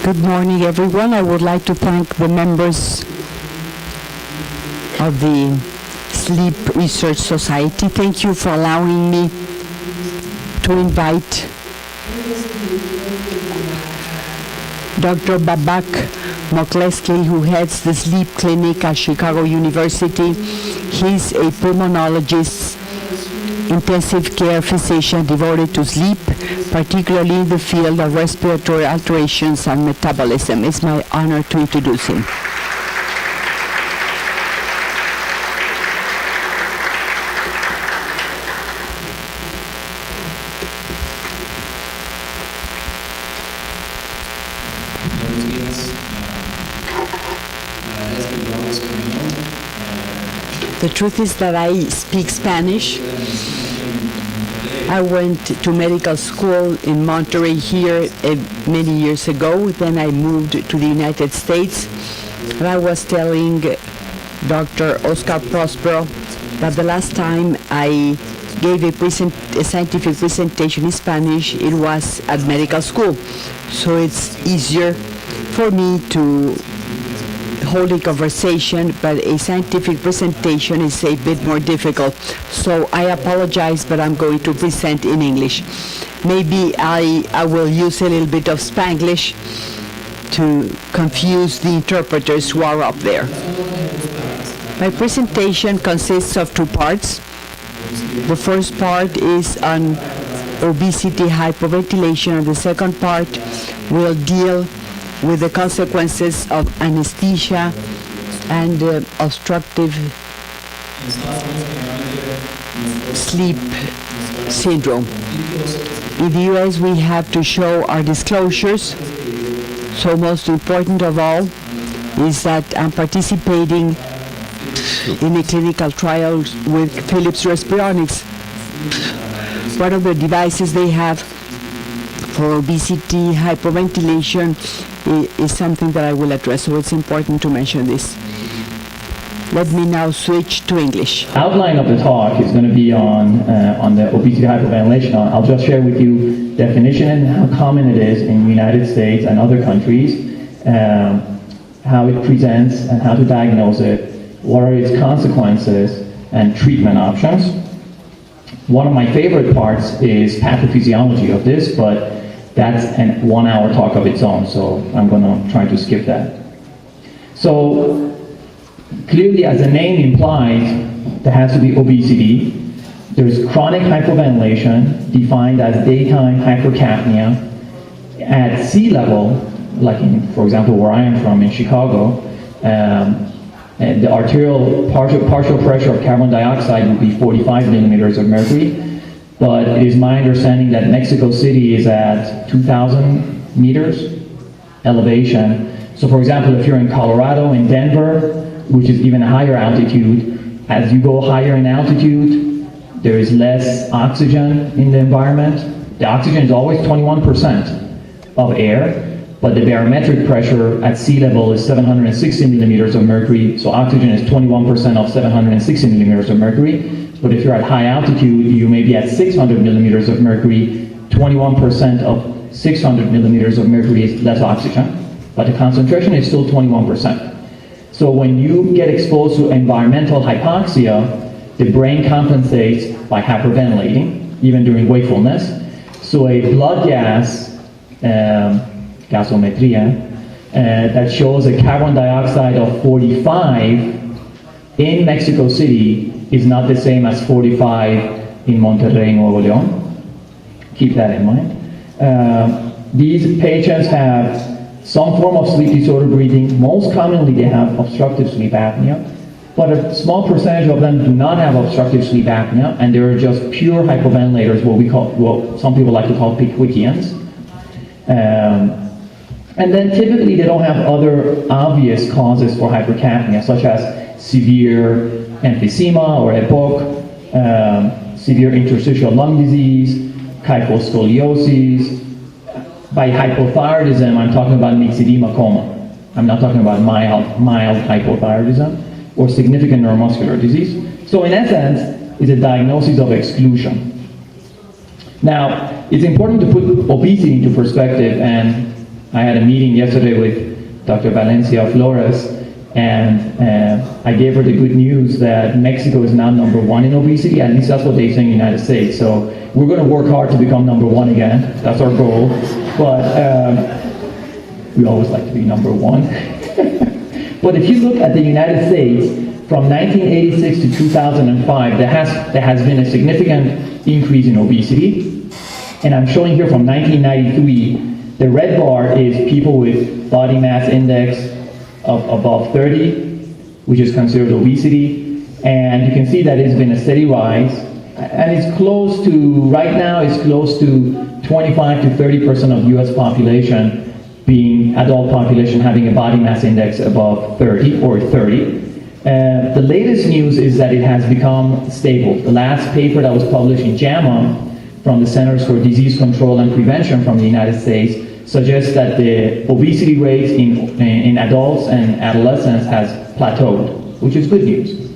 Good morning, everyone. I would like to thank the members of the Sleep Research Society. Thank you for allowing me to invite Dr. Babak Moklesky, who heads the sleep clinic at Chicago University. He's a pulmonologist, intensive care physician devoted to sleep, particularly in the field of respiratory alterations and metabolism. It's my honor to introduce him. The truth is that I speak Spanish. I went to medical school in Monterrey here many years ago. Then I moved to the United States. And I was telling Dr. Oscar Prospero that the last time I gave a scientific presentation in Spanish, it was at medical school. So it's easier for me to hold a conversation, but a scientific presentation is a bit more difficult. So I apologize, but I'm going to present in English. Maybe I will use a little bit of Spanglish to confuse the interpreters who are up there. My presentation consists of two parts. The first part is on obesity hypoventilation, and the second part will deal with the consequences of anesthesia and obstructive sleep syndrome. In the U.S., we have to show our disclosures. So most important of all is that I'm participating in a clinical trial with Philips Respironics. One of the devices they have for obesity hypoventilation is something that I will address, so it's important to mention this. Let me now switch to English. Outline of the talk is going to be on the obesity hypoventilation. I'll just share with you definition and how common it is in the United States and other countries, how it presents and how to diagnose it, what are its consequences and treatment options. One of my favorite parts is pathophysiology of this, but that's a 1 hour talk of its own, so I'm going to try to skip that. So clearly, as the name implies, there has to be obesity. There's chronic hypoventilation, defined as daytime hypercapnia. At sea level, like in, for example, where I am from in Chicago, and the arterial partial pressure of carbon dioxide would be 45 millimeters of mercury. But it is my understanding that Mexico City is at 2,000 meters elevation. So for example, if you're in Colorado, in Denver, which is even a higher altitude, as you go higher in altitude, there is less oxygen in the environment. The oxygen is always 21% of air, but the barometric pressure at sea level is 760 millimeters of mercury, so oxygen is 21% of 760 millimeters of mercury. But if you're at high altitude, you may be at 600 millimeters of mercury. 21% of 600 millimeters of mercury is less oxygen, but the concentration is still 21%. So when you get exposed to environmental hypoxia, the brain compensates by hyperventilating, even during wakefulness. So a blood gas, gasometria, that shows a carbon dioxide of 45 in Mexico City is not the same as 45 in Monterrey, Nuevo León. Keep that in mind. These patients have some form of sleep disorder breathing. Most commonly they have obstructive sleep apnea, but a small percentage of them do not have obstructive sleep apnea, and they're just pure hypoventilators, what some people like to call Pickwickians. And then typically they don't have other obvious causes for hypercapnia, such as severe emphysema or EPOC, severe interstitial lung disease, kyphoscoliosis. By hypothyroidism, I'm talking about myxedema coma. I'm not talking about mild hypothyroidism or significant neuromuscular disease. So in essence, it's a diagnosis of exclusion. Now, it's important to put obesity into perspective, and I had a meeting yesterday with Dr. Valencia Flores, and I gave her the good news that Mexico is now number one in obesity. At least that's what they say in the United States. So we're going to work hard to become number one again. That's our goal. But we always like to be number one. But if you look at the United States, from 1986 to 2005, there has been a significant increase in obesity. And I'm showing here from 1993, the red bar is people with body mass index of above 30, which is considered obesity. And you can see that it's been a steady rise. And it's close to, right now, it's close to 25 to 30% of US population being adult population having a body mass index above 30 or 30. The latest news is that it has become stable. The last paper that was published in JAMA from the Centers for Disease Control and Prevention from the United States suggests that the obesity rates in adults and adolescents has plateaued, which is good news.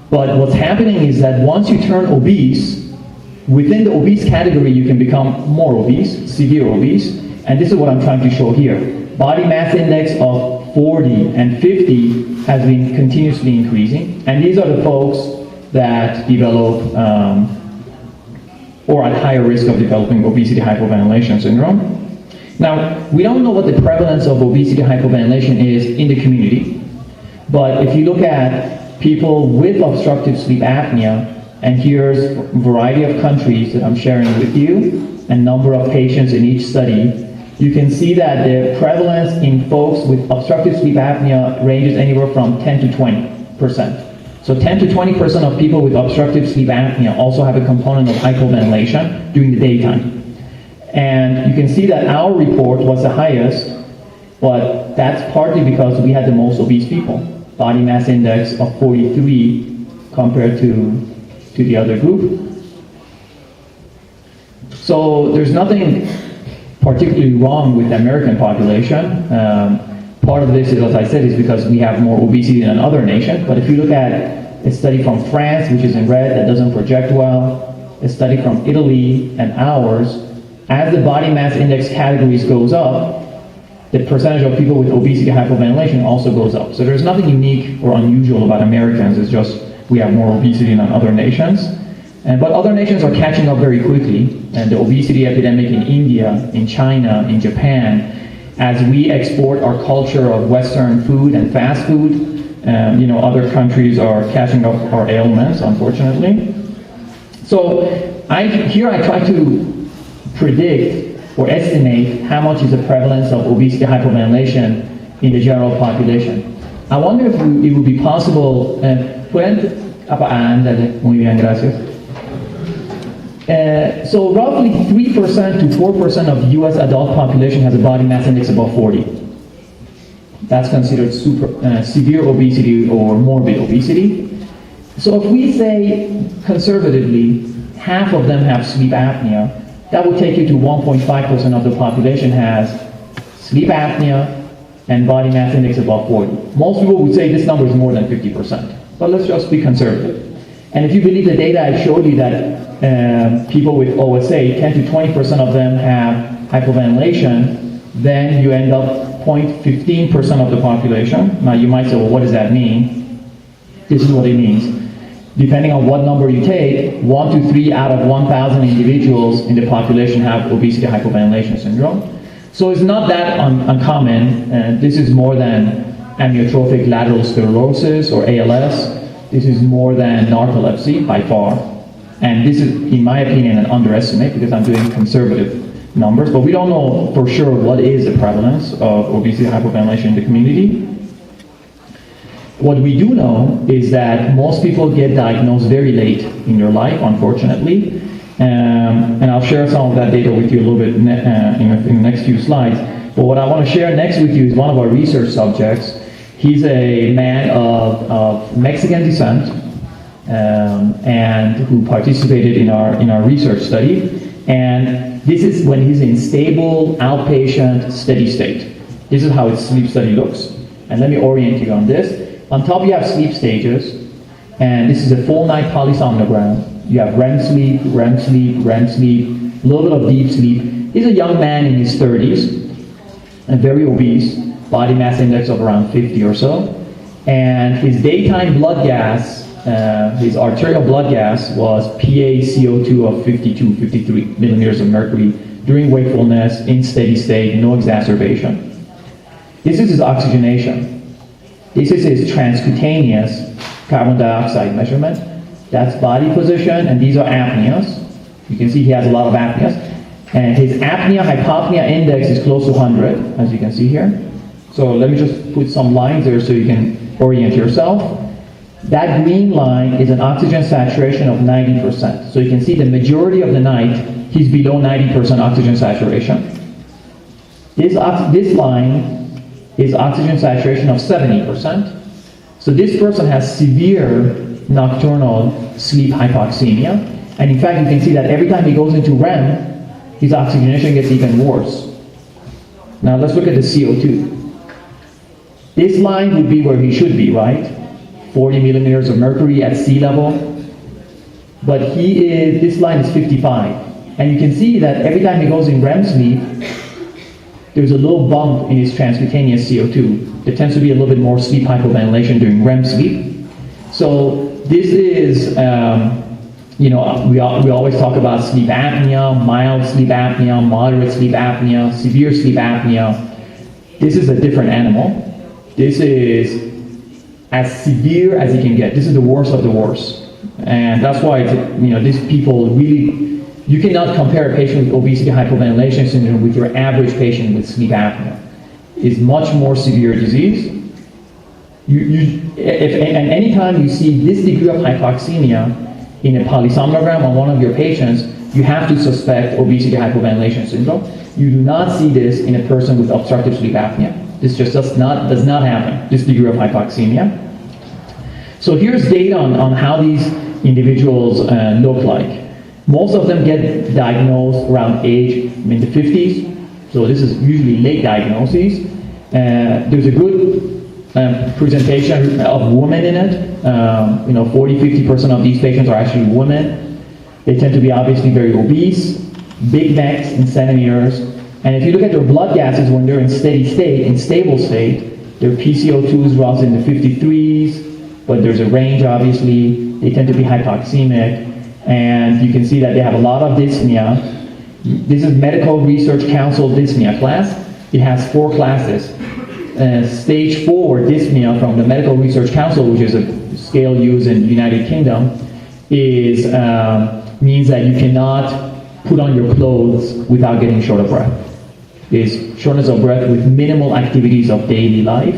But what's happening is that once you turn obese, within the obese category you can become more obese, severe obese, and this is what I'm trying to show here. Body mass index of 40 and 50 has been continuously increasing, and these are the folks that develop or at higher risk of developing obesity hypoventilation syndrome. Now, we don't know what the prevalence of obesity hypoventilation is in the community, but if you look at people with obstructive sleep apnea, and here's a variety of countries that I'm sharing with you, and number of patients in each study, you can see that the prevalence in folks with obstructive sleep apnea ranges anywhere from 10 to 20%. So 10 to 20% of people with obstructive sleep apnea also have a component of hypoventilation during the daytime. And you can see that our report was the highest, but that's partly because we had the most obese people. Body mass index of 43 compared to the other group. So there's nothing particularly wrong with the American population. Part of this is, as I said, is because we have more obesity than other nations. But if you look at a study from France, which is in red, that doesn't project well, a study from Italy and ours, as the body mass index categories goes up, the percentage of people with obesity hypoventilation also goes up. So there's nothing unique or unusual about Americans. It's just we have more obesity than other nations. But other nations are catching up very quickly, and the obesity epidemic in India, in China, in Japan, as we export our culture of Western food and fast food, other countries are catching up our ailments, unfortunately. So here I try to predict or estimate how much is the prevalence of obesity hypoventilation in the general population. I wonder if it would be possible, muy bien, gracias. So roughly 3% to 4% of US adult population has a body mass index above 40. That's considered severe obesity or morbid obesity. So if we say conservatively, half of them have sleep apnea, that would take you to 1.5% of the population has sleep apnea and body mass index above 40. Most people would say this number is more than 50%, but let's just be conservative. And if you believe the data I showed you that people with OSA, 10 to 20% of them have hypoventilation, then you end up 0.15% of the population. Now you might say, well, what does that mean? This is what it means. Depending on what number you take, 1 to 3 out of 1,000 individuals in the population have obesity hypoventilation syndrome. So it's not that uncommon. This is more than amyotrophic lateral sclerosis or ALS. This is more than narcolepsy by far. And this is, in my opinion, an underestimate because I'm doing conservative numbers, but we don't know for sure what is the prevalence of obesity hypoventilation in the community. What we do know is that most people get diagnosed very late in their life, unfortunately. And I'll share some of that data with you a little bit in the next few slides. But what I want to share next with you is one of our research subjects. He's a man of Mexican descent and who participated in our research study. And this is when he's in stable, outpatient, steady state. This is how his sleep study looks. And let me orient you on this. On top you have sleep stages, and this is a full night polysomnogram. You have REM sleep, REM sleep, REM sleep, a little bit of deep sleep. He's a young man in his 30s, and very obese, body mass index of around 50 or so. And his daytime blood gas, his arterial blood gas was PaCO2 of 52, 53 millimeters of mercury during wakefulness, in steady state, no exacerbation. This is his oxygenation. This is his transcutaneous carbon dioxide measurement. That's body position, and these are apneas. You can see he has a lot of apneas. And his apnea-hypopnea index is close to 100, as you can see here. So let me just put some lines there so you can orient yourself. That green line is an oxygen saturation of 90%. So you can see the majority of the night, he's below 90% oxygen saturation. This line is oxygen saturation of 70%. So this person has severe nocturnal sleep hypoxemia. And in fact, you can see that every time he goes into REM, his oxygenation gets even worse. Now let's look at the CO2. This line would be where he should be, right? 40 millimeters of mercury at sea level. But this line is 55. And you can see that every time he goes in REM sleep, there's a little bump in his transcutaneous CO2. There tends to be a little bit more sleep hypoventilation during REM sleep. So this is, we always talk about sleep apnea, mild sleep apnea, moderate sleep apnea, severe sleep apnea. This is a different animal. This is as severe as you can get. This is the worst of the worst. And that's why, these people really, you cannot compare a patient with obesity hypoventilation syndrome with your average patient with sleep apnea. It's much more severe disease. And anytime you see this degree of hypoxemia in a polysomnogram on one of your patients, you have to suspect obesity hypoventilation syndrome. You do not see this in a person with obstructive sleep apnea. This just does not happen, this degree of hypoxemia. So here's data on how these individuals look like. Most of them get diagnosed around age in the 50s, so this is usually late diagnoses. There's a good presentation of women in it. 40-50% of these patients are actually women. They tend to be obviously very obese, big necks in centimeters. And if you look at their blood gases when they're in steady state, in stable state, their PCO2s runs in the 53s, but there's a range obviously. They tend to be hypoxemic, and you can see that they have a lot of dyspnea. This is Medical Research Council dyspnea class. It has 4 classes. Stage 4 dyspnea from the Medical Research Council, which is a scale used in the United Kingdom, means that you cannot put on your clothes without getting short of breath. Is shortness of breath with minimal activities of daily life.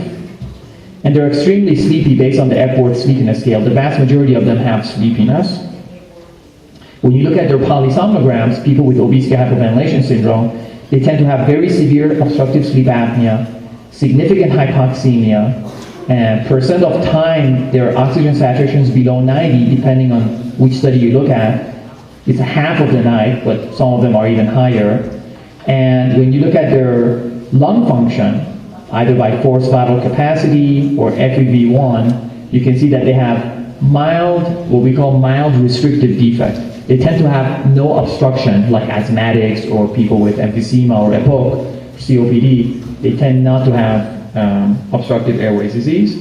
And they're extremely sleepy based on the Epworth Sleepiness Scale. The vast majority of them have sleepiness. When you look at their polysomnograms, people with obesity hypoventilation syndrome, they tend to have very severe obstructive sleep apnea, significant hypoxemia, and percent of time their oxygen saturation is below 90, depending on which study you look at. It's half of the night, but some of them are even higher. And when you look at their lung function, either by forced vital capacity or FEV1, you can see that they have mild, what we call mild restrictive defect. They tend to have no obstruction, like asthmatics or people with emphysema or EPOC, COPD. They tend not to have obstructive airways disease.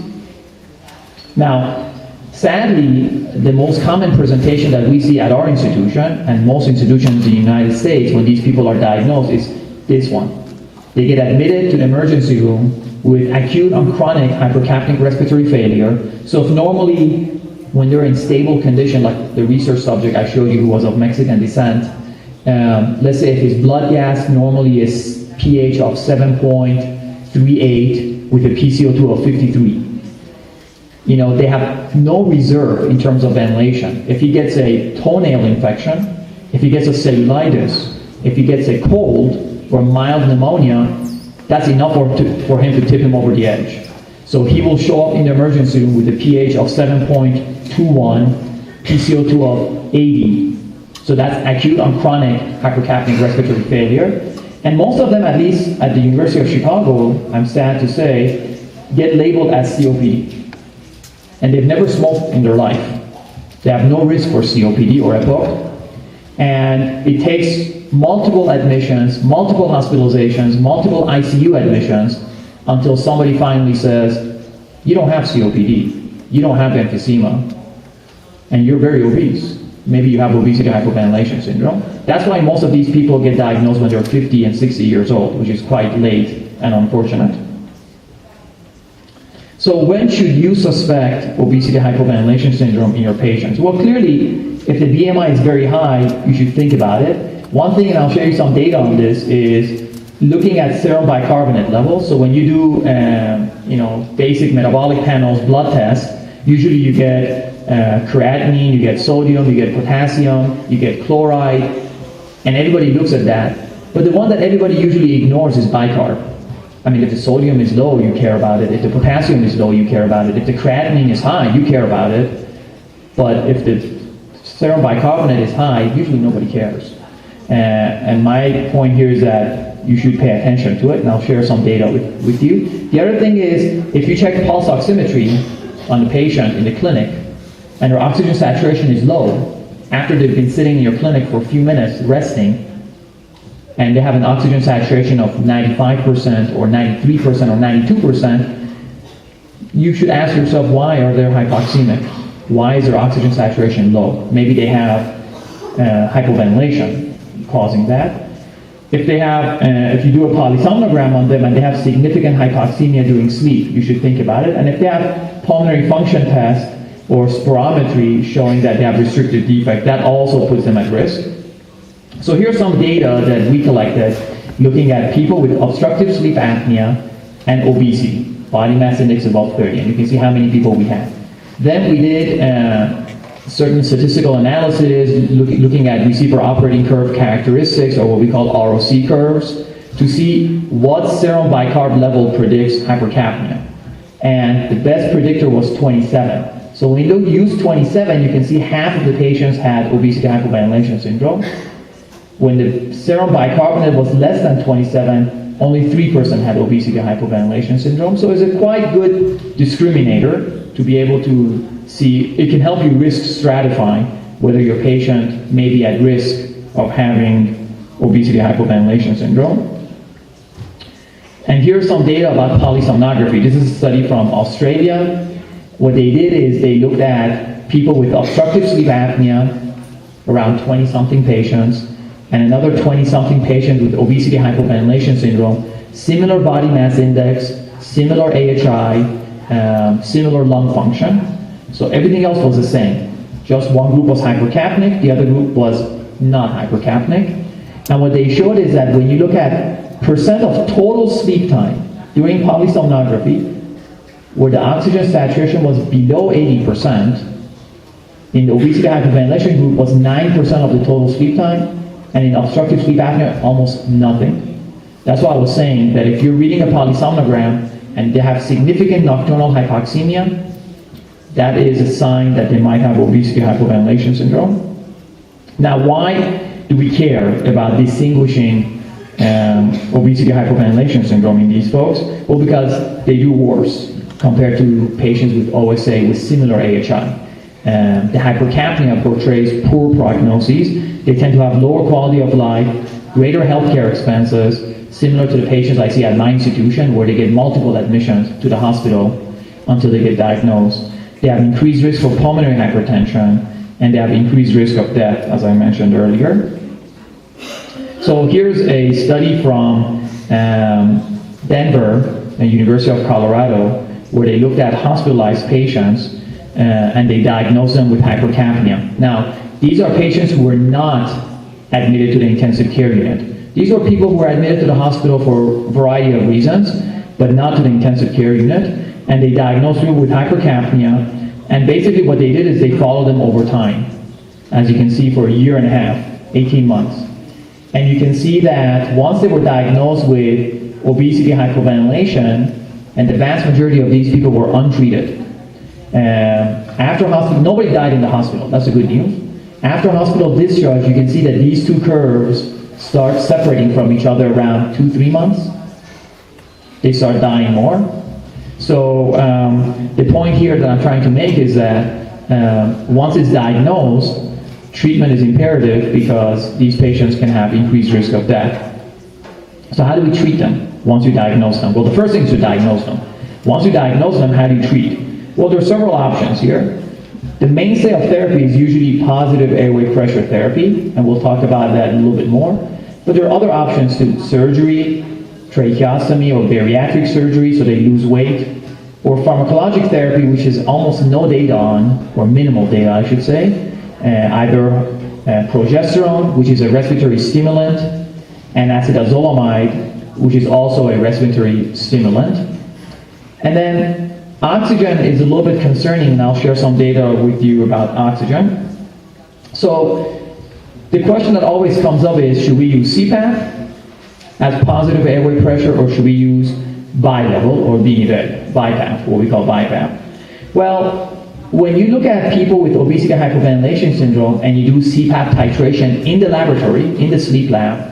Now, sadly, the most common presentation that we see at our institution, and most institutions in the United States when these people are diagnosed, is this one. They get admitted to the emergency room with acute and chronic hypercapnic respiratory failure. So if normally, when they're in stable condition, like the research subject I showed you who was of Mexican descent, let's say if his blood gas normally is pH of 7.38 with a PCO2 of 53, they have no reserve in terms of ventilation. If he gets a toenail infection, if he gets a cellulitis, if he gets a cold or mild pneumonia, that's enough for him to tip him over the edge. So he will show up in the emergency room with a pH of 7.21, PCO2 of 80. So that's acute and chronic hypercapnic respiratory failure. And most of them, at least at the University of Chicago, I'm sad to say, get labeled as COPD. And they've never smoked in their life. They have no risk for COPD or EPOC. And it takes multiple admissions, multiple hospitalizations, multiple ICU admissions until somebody finally says, you don't have COPD, you don't have emphysema, and you're very obese. Maybe you have obesity hypoventilation syndrome. That's why most of these people get diagnosed when they're 50 and 60 years old, which is quite late and unfortunate. So when should you suspect obesity hypoventilation syndrome in your patients? Well, clearly, if the BMI is very high, you should think about it. One thing, and I'll show you some data on this, is looking at serum bicarbonate levels. So when you do, basic metabolic panels, blood tests, usually you get creatinine, you get sodium, you get potassium, you get chloride, and everybody looks at that. But the one that everybody usually ignores is bicarb. I mean, if the sodium is low, you care about it. If the potassium is low, you care about it. If the creatinine is high, you care about it. But if the serum bicarbonate is high, usually nobody cares. And my point here is that you should pay attention to it, and I'll share some data with you. The other thing is, if you check pulse oximetry on the patient in the clinic, and their oxygen saturation is low, after they've been sitting in your clinic for a few minutes resting, and they have an oxygen saturation of 95% or 93% or 92%, you should ask yourself, why are they hypoxemic? Why is their oxygen saturation low? Maybe they have hypoventilation causing that. If they have, if you do a polysomnogram on them and they have significant hypoxemia during sleep, you should think about it. And if they have pulmonary function test or spirometry showing that they have restricted defect, that also puts them at risk. So here's some data that we collected looking at people with obstructive sleep apnea and obesity, body mass index above 30, and you can see how many people we had. Then we did certain statistical analysis looking at receiver operating curve characteristics, or what we call ROC curves, to see what serum bicarb level predicts hypercapnia. And the best predictor was 27. So when you use 27, you can see half of the patients had obesity hypoventilation syndrome. When the serum bicarbonate was less than 27, only 3% had obesity hypoventilation syndrome. So it's a quite good discriminator to be able to see. It can help you risk stratifying whether your patient may be at risk of having obesity hypoventilation syndrome. And here's some data about polysomnography. This is a study from Australia. What they did is they looked at people with obstructive sleep apnea, around 20-something patients, and another 20-something patient with obesity hypoventilation syndrome, similar body mass index, similar AHI, similar lung function. So everything else was the same. Just one group was hypercapnic, the other group was not hypercapnic. And what they showed is that when you look at percent of total sleep time during polysomnography, where the oxygen saturation was below 80%, in the obesity hypoventilation group was 9% of the total sleep time, and in obstructive sleep apnea, almost nothing. That's why I was saying that if you're reading a polysomnogram and they have significant nocturnal hypoxemia, that is a sign that they might have obesity hypoventilation syndrome. Now, why do we care about distinguishing obesity hypoventilation syndrome in these folks? Well, because they do worse compared to patients with OSA with similar AHI. The hypercapnia portrays poor prognoses. They tend to have lower quality of life, greater healthcare expenses, similar to the patients I see at my institution, where they get multiple admissions to the hospital until they get diagnosed. They have increased risk for pulmonary hypertension, and they have increased risk of death, as I mentioned earlier. So here's a study from Denver and University of Colorado, where they looked at hospitalized patients and they diagnosed them with hypercapnia. Now, these are patients who were not admitted to the intensive care unit. These were people who were admitted to the hospital for a variety of reasons, but not to the intensive care unit, and they diagnosed them with hypercapnia, and basically what they did is they followed them over time, as you can see, for a year and a half, 18 months. And you can see that once they were diagnosed with obesity hypoventilation, and the vast majority of these people were untreated. After hospital, nobody died in the hospital. That's the good news. After hospital discharge, you can see that these two curves start separating from each other around 2-3 months. They start dying more. So the point here that I'm trying to make is that once it's diagnosed, treatment is imperative because these patients can have increased risk of death. So how do we treat them once you diagnose them? Well, the first thing is to diagnose them. Once you diagnose them, how do you treat? Well, there are several options here. The mainstay of therapy is usually positive airway pressure therapy, and we'll talk about that a little bit more. But there are other options too: surgery, tracheostomy or bariatric surgery so they lose weight, or pharmacologic therapy, which is almost no data on, or minimal data I should say, either progesterone, which is a respiratory stimulant, and acetazolamide, which is also a respiratory stimulant. And then oxygen is a little bit concerning, and I'll share some data with you about oxygen. So the question that always comes up is, should we use CPAP as positive airway pressure, or should we use bi-level or BiPAP, what we call BiPAP? Well, when you look at people with obesity hypoventilation syndrome and you do CPAP titration in the laboratory, in the sleep lab,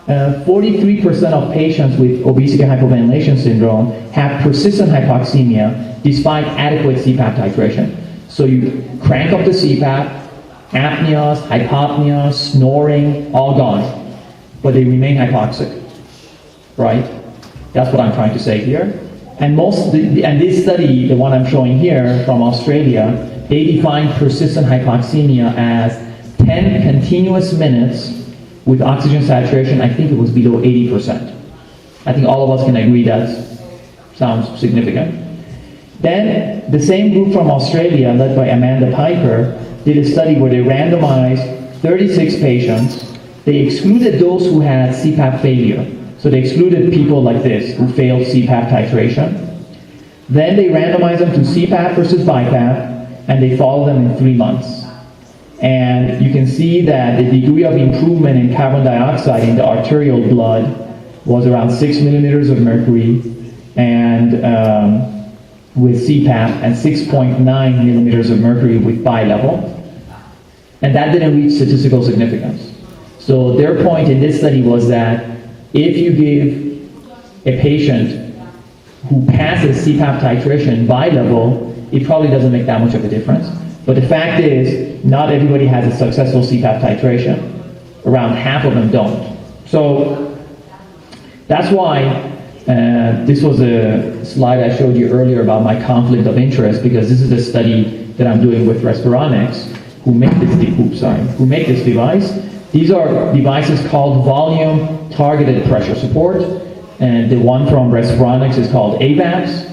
43% of patients with obesity hypoventilation syndrome have persistent hypoxemia despite adequate CPAP titration. So you crank up the CPAP, apneas, hypopnea, snoring, all gone, but they remain hypoxic, right? That's what I'm trying to say here. And this study, the one I'm showing here from Australia, they defined persistent hypoxemia as 10 continuous minutes with oxygen saturation, I think it was below 80%. I think all of us can agree that sounds significant. Then the same group from Australia, led by Amanda Piper, did a study where they randomized 36 patients. They excluded those who had CPAP failure. So they excluded people like this, who failed CPAP titration. Then they randomized them to CPAP versus BiPAP, and they followed them in 3 months. And you can see that the degree of improvement in carbon dioxide in the arterial blood was around 6 millimeters of mercury, and with CPAP, and 6.9 millimeters of mercury with bi-level. And that didn't reach statistical significance. So their point in this study was that if you give a patient who passes CPAP titration bi-level, it probably doesn't make that much of a difference. But the fact is, not everybody has a successful CPAP titration. Around half of them don't. So that's why this was a slide I showed you earlier about my conflict of interest, because this is a study that I'm doing with Respironics, who make this device. These are devices called volume targeted pressure support, and the one from Respironics is called AVAPS.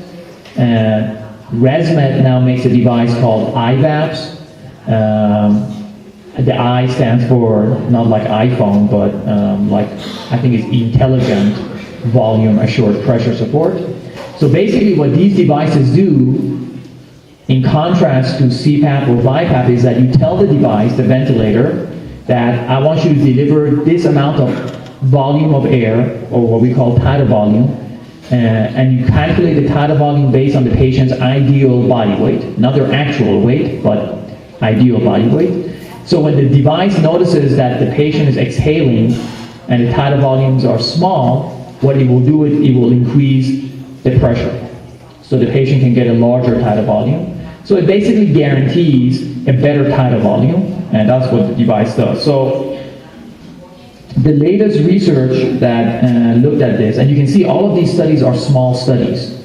ResMed now makes a device called IVAPS. The I stands for not like iPhone, but like I think it's intelligent volume assured pressure support. So basically what these devices do, in contrast to CPAP or BiPAP, is that you tell the device, the ventilator, that I want you to deliver this amount of volume of air, or what we call tidal volume, and you calculate the tidal volume based on the patient's ideal body weight, not their actual weight, but ideal body weight. So when the device notices that the patient is exhaling and the tidal volumes are small, what it will do is it will increase the pressure, so the patient can get a larger tidal volume. So it basically guarantees a better tidal volume, and that's what the device does. So the latest research that looked at this, and you can see all of these studies are small studies.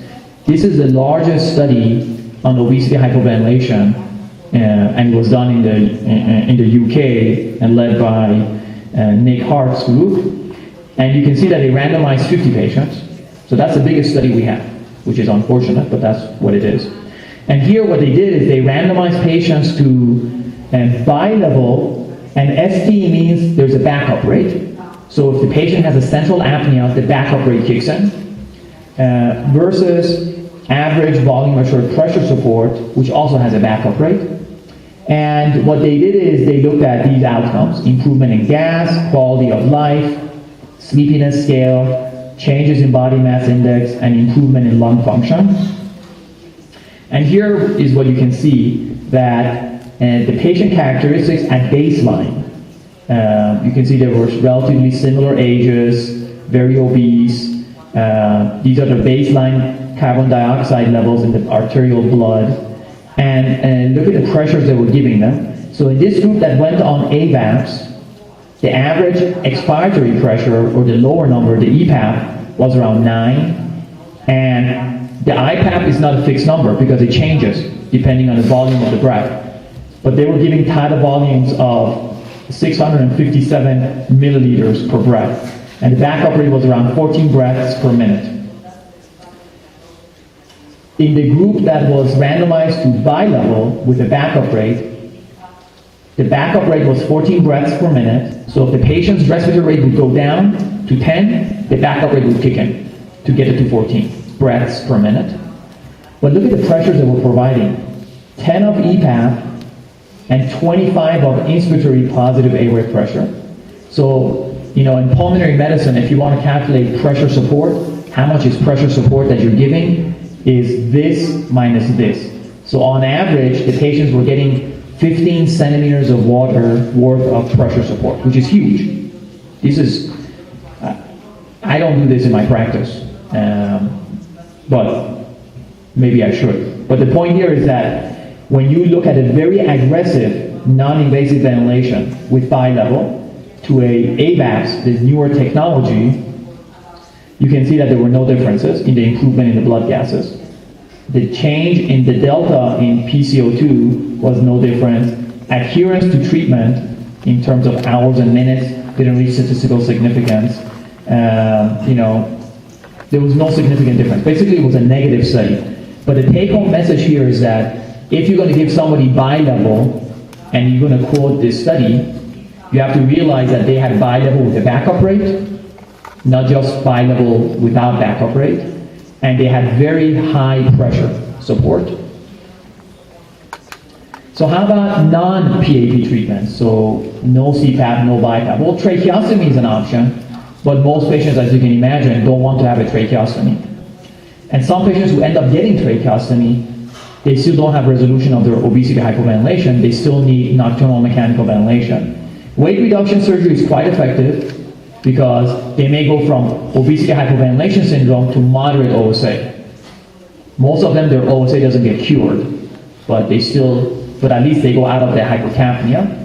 This is the largest study on obesity hypoventilation, and it was done in the UK and led by Nick Hart's group. And you can see that they randomized 50 patients. So that's the biggest study we have, which is unfortunate, but that's what it is. And here what they did is they randomized patients to bi-level, and ST means there's a backup rate. So if the patient has a central apnea, the backup rate kicks in, versus average volume assured pressure support, which also has a backup rate. And what they did is they looked at these outcomes: improvement in gas, quality of life, sleepiness scale, changes in body mass index, and improvement in lung function. And here is what you can see, that the patient characteristics at baseline. You can see there were relatively similar ages, very obese. These are the baseline carbon dioxide levels in the arterial blood. and look at the pressures they were giving them. So in this group that went on AVAPs, the average expiratory pressure, or the lower number, the EPAP, was around 9. And the IPAP is not a fixed number because it changes depending on the volume of the breath. But they were giving tidal volumes of 657 milliliters per breath. And the backup rate was around 14 breaths per minute. In the group that was randomized to bilevel with a backup rate, the backup rate was 14 breaths per minute. So if the patient's respiratory rate would go down to 10, the backup rate would kick in to get it to 14 breaths per minute. But look at the pressures that we're providing. 10 of EPAP and 25 of inspiratory positive airway pressure. So, in pulmonary medicine, if you want to calculate pressure support, how much is pressure support that you're giving is this minus this. So on average, the patients were getting 15 centimeters of water worth of pressure support, which is huge. This is, I don't do this in my practice, but maybe I should. But the point here is that when you look at a very aggressive non-invasive ventilation with bilevel to a AVAPS, the newer technology, you can see that there were no differences in the improvement in the blood gases. The change in the delta in PCO2 was no different. Adherence to treatment in terms of hours and minutes didn't reach statistical significance. There was no significant difference. Basically, it was a negative study. But the take-home message here is that if you're going to give somebody bilevel and you're going to quote this study, you have to realize that they had bilevel with a backup rate, not just bilevel without backup rate, and they had very high pressure support. So how about non-PAP treatments? So no CPAP, no BiPAP. Well, tracheostomy is an option, but most patients, as you can imagine, don't want to have a tracheostomy. And some patients who end up getting tracheostomy, they still don't have resolution of their obesity hypoventilation. They still need nocturnal mechanical ventilation. Weight reduction surgery is quite effective because they may go from obesity hypoventilation syndrome to moderate OSA. Most of them, their OSA doesn't get cured, but at least they go out of their hypercapnia.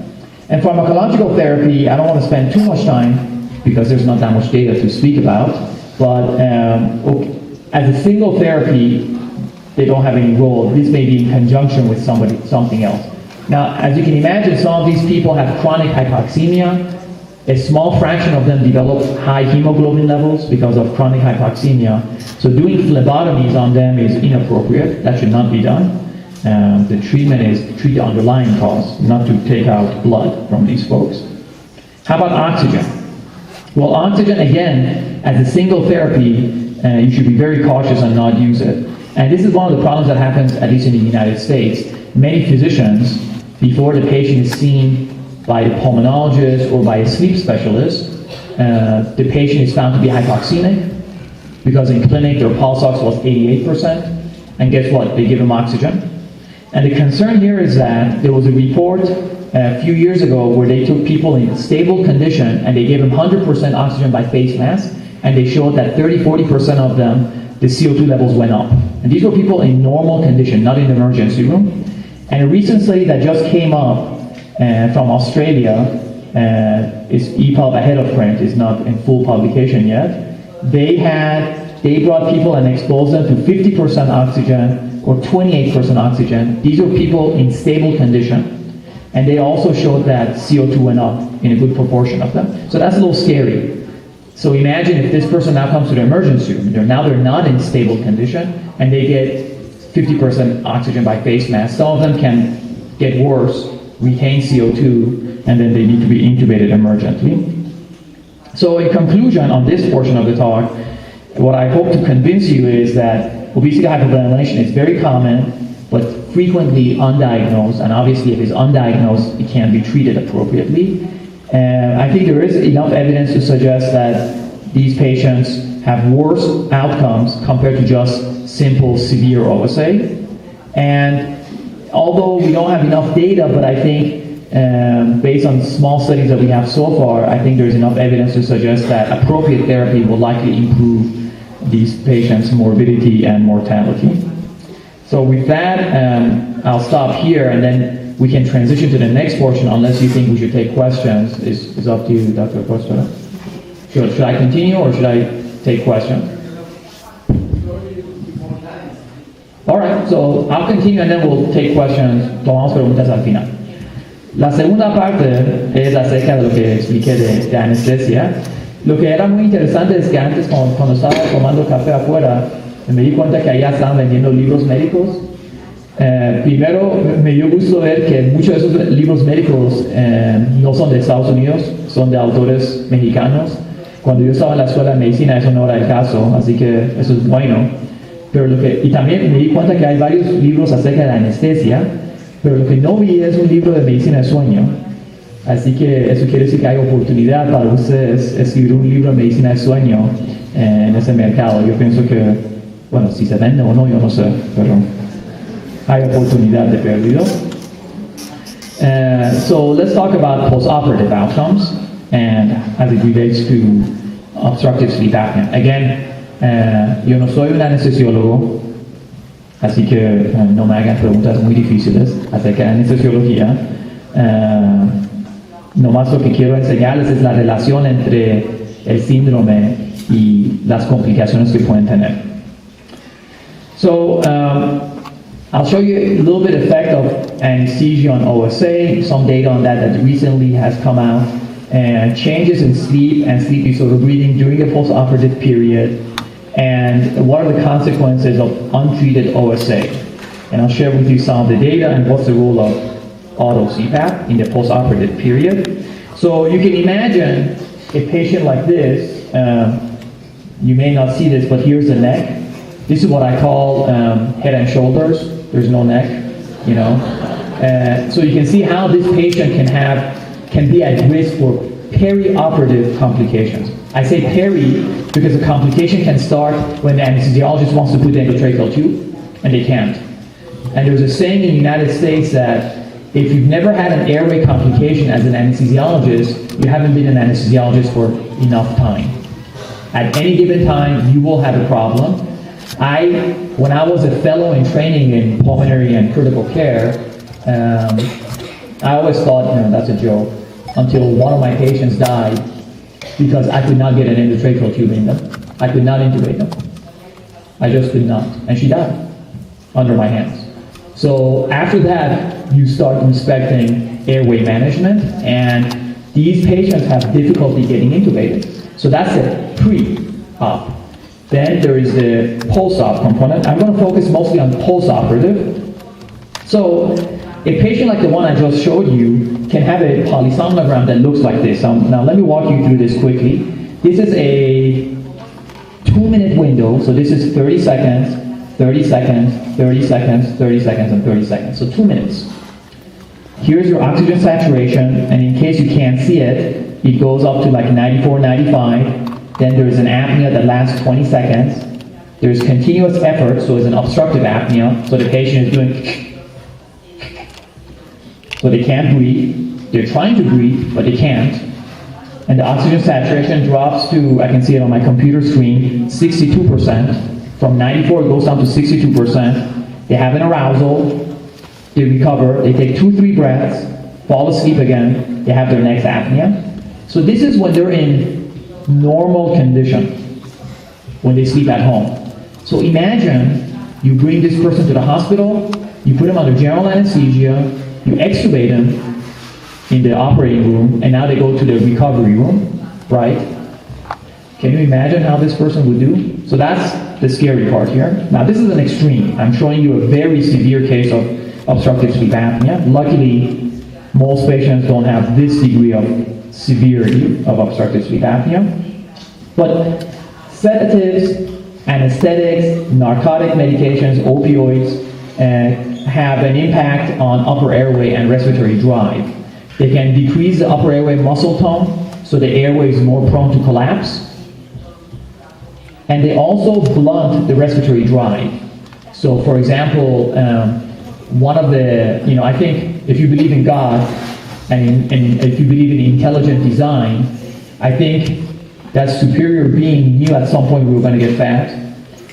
And pharmacological therapy, I don't want to spend too much time because there's not that much data to speak about, but as a single therapy, they don't have any role. This may be in conjunction with something else. Now, as you can imagine, some of these people have chronic hypoxemia. A small fraction of them develop high hemoglobin levels because of chronic hypoxemia. So doing phlebotomies on them is inappropriate. That should not be done. The treatment is to treat the underlying cause, not to take out blood from these folks. How about oxygen? Well, oxygen, again, as a single therapy, you should be very cautious and not use it. And this is one of the problems that happens, at least in the United States. Many physicians, before the patient is seen by the pulmonologist or by a sleep specialist, the patient is found to be hypoxemic because in clinic their pulse ox was 88%. And guess what? They give them oxygen. And the concern here is that there was a report a few years ago where they took people in stable condition and they gave them 100% oxygen by face mask, and they showed that 30-40% of them, the CO2 levels went up. And these were people in normal condition, not in the emergency room. And a recent study that just came up from Australia, is EPUB ahead of print, is not in full publication yet. They brought people and exposed them to 50% oxygen or 28% oxygen. These are people in stable condition. And they also showed that CO2 went up in a good proportion of them. So that's a little scary. So imagine if this person now comes to the emergency room. They're not in stable condition, and they get 50% oxygen by face mask. Some of them can get worse, retain CO2, and then they need to be intubated emergently. So in conclusion on this portion of the talk, what I hope to convince you is that obesity hypoventilation is very common, but frequently undiagnosed, and obviously if it's undiagnosed, it can't be treated appropriately. I think there is enough evidence to suggest that these patients have worse outcomes compared to just simple severe OSA. And although we don't have enough data, but I think based on small studies that we have so far, I think there's enough evidence to suggest that appropriate therapy will likely improve these patients' morbidity and mortality. So with that, I'll stop here, and then we can transition to the next portion, unless you think we should take questions. It's up to you, Dr. Costa. Should I continue, or should I take questions? All right, so I'll continue, and then we'll take questions. Tomamos preguntas al final. La segunda parte es acerca de lo que expliqué de anestesia. Lo que era muy interesante es que antes, cuando estaba tomando café afuera, me di cuenta que allá estaban vendiendo libros médicos. Primero, me dio gusto ver que muchos de esos libros médicos no son de Estados Unidos, son de autores mexicanos. Cuando yo estaba en la escuela de medicina, eso no era el caso, así que eso es bueno. Y también me di cuenta que hay varios libros acerca de la anestesia, pero lo que no vi es un libro de medicina de sueño. Así que eso quiere decir que hay oportunidad para ustedes escribir un libro de medicina de sueño en ese mercado. Yo pienso que, bueno, si se vende o no, yo no sé, pero hay oportunidad de perdido. So let's talk about postoperative outcomes and as it relates to obstructive sleep apnea. Again, yo no soy un anestesiólogo, así que no me hagan preguntas muy difíciles acerca de anestesiología. Nomás lo que quiero enseñarles es la relación entre el síndrome y las complicaciones que pueden tener. So, I'll show you a little bit of effect of anesthesia on OSA, some data on that recently has come out, and changes in sleep and sleep disorder breathing during the postoperative period, and what are the consequences of untreated OSA. And I'll share with you some of the data and what's the role of auto CPAP in the postoperative period. So you can imagine a patient like this, you may not see this, but here's the neck. This is what I call head and shoulders. There's no neck, you know. So you can see how this patient can be at risk for perioperative complications. I say peri because the complication can start when the anesthesiologist wants to put the endotracheal tube, and they can't. And there's a saying in the United States that if you've never had an airway complication as an anesthesiologist, you haven't been an anesthesiologist for enough time. At any given time, you will have a problem. When I was a fellow in training in pulmonary and critical care, I always thought, that's a joke, until one of my patients died because I could not get an endotracheal tube in them. I could not intubate them. I just could not. And she died under my hands. So after that, you start respecting airway management, and these patients have difficulty getting intubated. So that's the pre-op. Then there is the post-op component. I'm going to focus mostly on post-operative. So a patient like the one I just showed you can have a polysomnogram that looks like this. Now let me walk you through this quickly. This is a 2-minute window. So this is 30 seconds, 30 seconds, 30 seconds, 30 seconds, and 30 seconds. So 2 minutes. Here's your oxygen saturation, and in case you can't see it, it goes up to like 94, 95. Then there's an apnea that lasts 20 seconds. There's continuous effort, so it's an obstructive apnea, so the patient is doing so they can't breathe. They're trying to breathe, but they can't. And the oxygen saturation drops to, I can see it on my computer screen, 62%. From 94 it goes down to 62%. They have an arousal, they recover, they take 2-3 breaths, fall asleep again, they have their next apnea. So this is when they're in normal condition, when they sleep at home. So imagine you bring this person to the hospital, you put him under general anesthesia, you extubate him in the operating room, and now they go to the recovery room, right? Can you imagine how this person would do? So that's the scary part here. Now this is an extreme. I'm showing you a very severe case of obstructive sleep apnea. Luckily, most patients don't have this degree of severity of obstructive sleep apnea. But sedatives, anesthetics, narcotic medications, opioids have an impact on upper airway and respiratory drive. They can decrease the upper airway muscle tone, so the airway is more prone to collapse. And they also blunt the respiratory drive. So for example, one of the, I think if you believe in God, and if you believe in intelligent design, I think that superior being knew at some point we were going to get fat,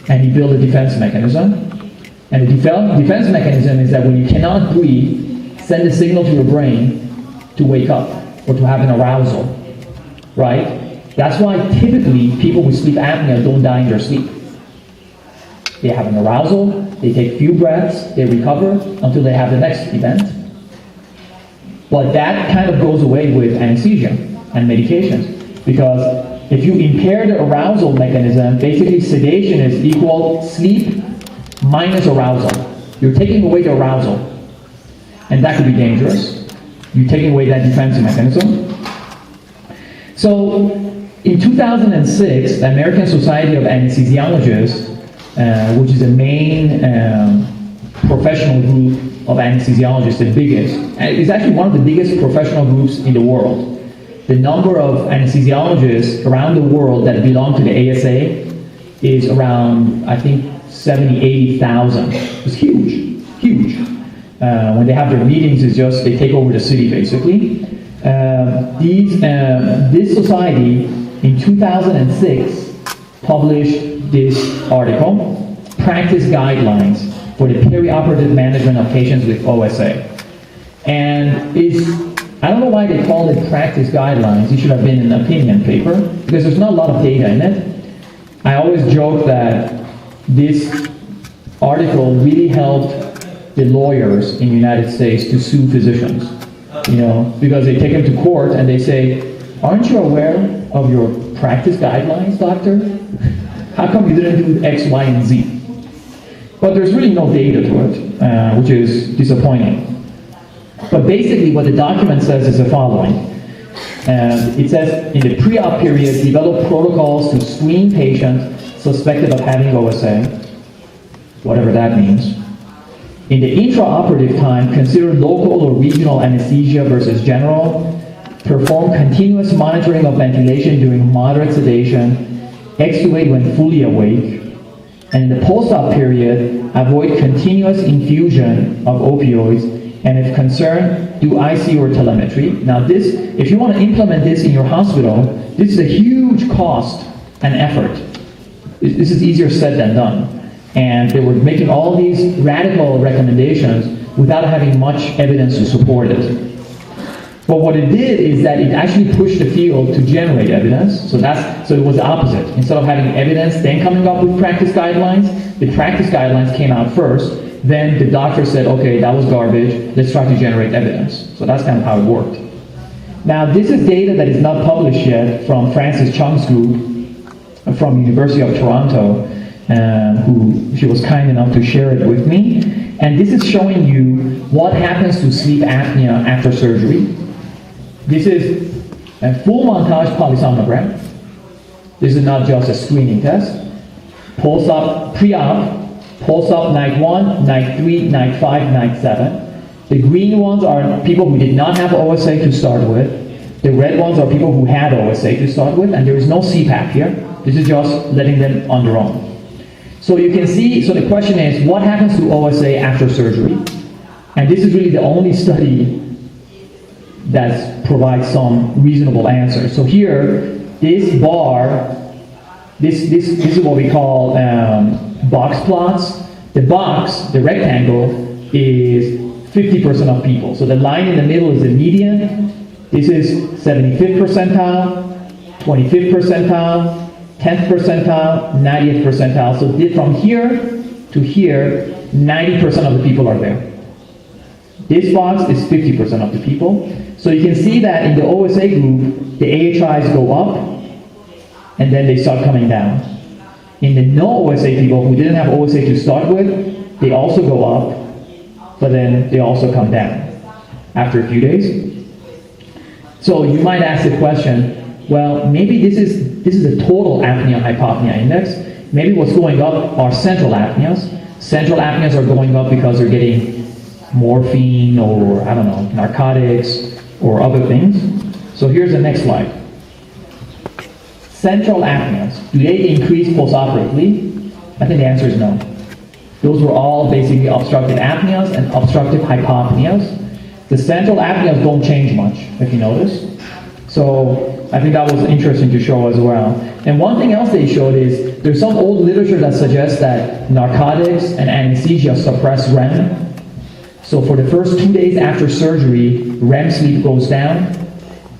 and he built a defense mechanism. And the defense mechanism is that when you cannot breathe, send a signal to your brain to wake up or to have an arousal, right? That's why typically people with sleep apnea don't die in their sleep. They have an arousal, they take few breaths, they recover until they have the next event. But that kind of goes away with anesthesia and medications, because if you impair the arousal mechanism, basically sedation is equal sleep minus arousal. You're taking away the arousal, and that could be dangerous. You're taking away that defense mechanism. So in 2006, the American Society of Anesthesiologists, which is the main professional group of anesthesiologists, the biggest, and it's actually one of the biggest professional groups in the world. The number of anesthesiologists around the world that belong to the ASA is around, I think, 70, 80,000. It's huge, huge. When they have their meetings, it's just, they take over the city, basically. This society, in 2006, published this article, Practice Guidelines for the Perioperative Management of Patients with OSA. And I don't know why they call it practice guidelines. It should have been an opinion paper, because there's not a lot of data in it. I always joke that this article really helped the lawyers in the United States to sue physicians, because they take them to court and they say, aren't you aware of your practice guidelines, doctor? How come you didn't do X, Y, and Z? But there's really no data to it, which is disappointing. But basically what the document says is the following. It says, in the pre-op period, develop protocols to screen patients suspected of having OSA, whatever that means. In the intraoperative time, consider local or regional anesthesia versus general. Perform continuous monitoring of ventilation during moderate sedation. Extubate when fully awake. And in the post-op period, avoid continuous infusion of opioids, and if concerned, do IC or telemetry. Now this, if you want to implement this in your hospital, this is a huge cost and effort. This is easier said than done. And they were making all these radical recommendations without having much evidence to support it. But what it did is that it actually pushed the field to generate evidence. So it was the opposite. Instead of having evidence, then coming up with practice guidelines, the practice guidelines came out first. Then the doctor said, okay, that was garbage, let's try to generate evidence. So that's kind of how it worked. Now this is data that is not published yet from Francis Chung's group from University of Toronto, who she was kind enough to share it with me. And this is showing you what happens to sleep apnea after surgery. This is a full montage polysomnogram. This is not just a screening test. Post-op, pre-op, post-op night 1, night 3, night 5, night 7. The green ones are people who did not have OSA to start with. The red ones are people who had OSA to start with, and there is no CPAP here. This is just letting them on their own. So you can see, so the question is, what happens to OSA after surgery? And this is really the only study that provides some reasonable answers. So here, this bar, this is what we call box plots. The box, the rectangle, is 50% of people. So the line in the middle is the median. This is 75th percentile, 25th percentile, 10th percentile, 90th percentile. So from here to here, 90% of the people are there. This box is 50% of the people. So you can see that in the OSA group, the AHIs go up, and then they start coming down. In the no OSA people who didn't have OSA to start with, they also go up, but then they also come down after a few days. So you might ask the question, well, maybe this is a total apnea-hypopnea index. Maybe what's going up are central apneas. Central apneas are going up because they're getting morphine or, I don't know, narcotics or other things. So here's the next slide. Central apneas, do they increase postoperatively? I think the answer is no. Those were all basically obstructive apneas and obstructive hypopneas. The central apneas don't change much, if you notice. So I think that was interesting to show as well. And one thing else they showed is there's some old literature that suggests that narcotics and anesthesia suppress REM. So for the first 2 days after surgery, REM sleep goes down.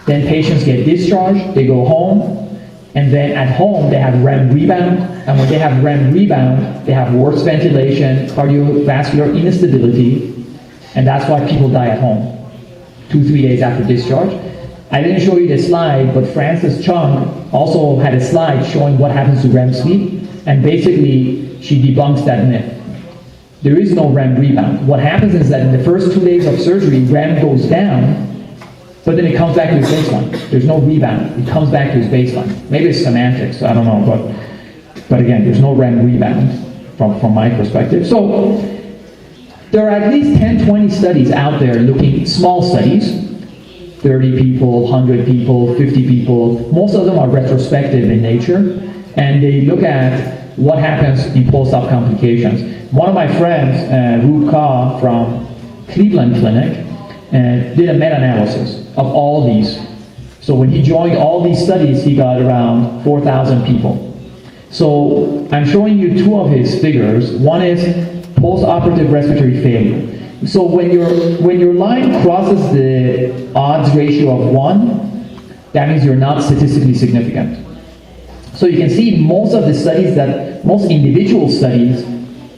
Then patients get discharged, they go home, and then at home they have REM rebound. And when they have REM rebound, they have worse ventilation, cardiovascular instability, and that's why people die at home 2-3 days after discharge. I didn't show you the slide, but Frances Chung also had a slide showing what happens to REM sleep, and basically she debunks that myth. There is no REM rebound. What happens is that in the first 2 days of surgery, REM goes down, but then it comes back to its baseline. There's no rebound. It comes back to its baseline. Maybe it's semantics, I don't know, but again, there's no REM rebound from my perspective. So there are at least 10, 20 studies out there looking, small studies, 30 people, 100 people, 50 people. Most of them are retrospective in nature, and they look at what happens in post-op complications. One of my friends, Rup Kaur from Cleveland Clinic, did a meta-analysis of all these. So when he joined all these studies, he got around 4,000 people. So I'm showing you two of his figures. One is post-operative respiratory failure. So when your line crosses the odds ratio of 1, that means you're not statistically significant. So you can see most individual studies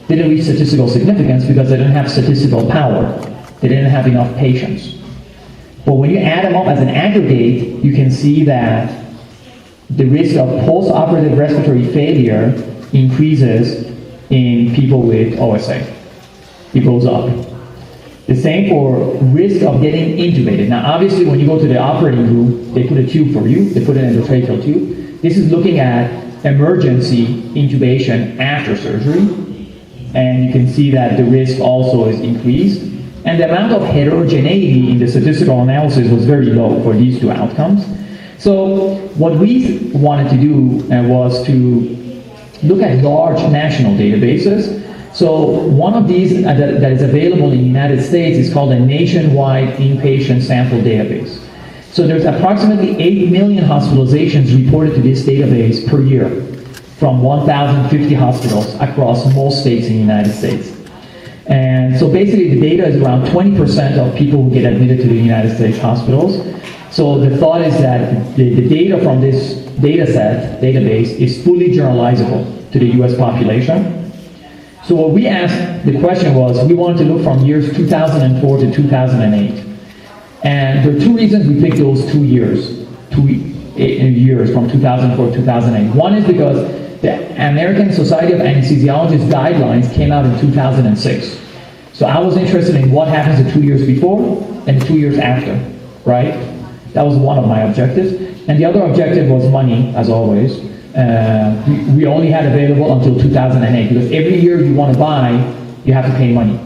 didn't reach statistical significance because they didn't have statistical power. They didn't have enough patients. But when you add them up as an aggregate, you can see that the risk of post-operative respiratory failure increases in people with OSA. It goes up. The same for risk of getting intubated. Now obviously when you go to the operating room, they put a tube for you, they put it in the tracheal tube. This is looking at emergency intubation after surgery. And you can see that the risk also is increased. And the amount of heterogeneity in the statistical analysis was very low for these two outcomes. So what we wanted to do was to look at large national databases. So one of these that is available in the United States is called a nationwide inpatient sample database. So there's approximately 8 million hospitalizations reported to this database per year from 1,050 hospitals across most states in the United States. And so basically the data is around 20% of people who get admitted to the United States hospitals. So the thought is that the data from this database is fully generalizable to the US population. So what we asked, the question was, we wanted to look from years 2004 to 2008. And there are two reasons we picked those 2 years, from 2004 to 2008. One is because the American Society of Anesthesiologists guidelines came out in 2006. So I was interested in what happens the 2 years before and the 2 years after, right? That was one of my objectives. And the other objective was money, as always. We only had available until 2008, because every year you want to buy, you have to pay money.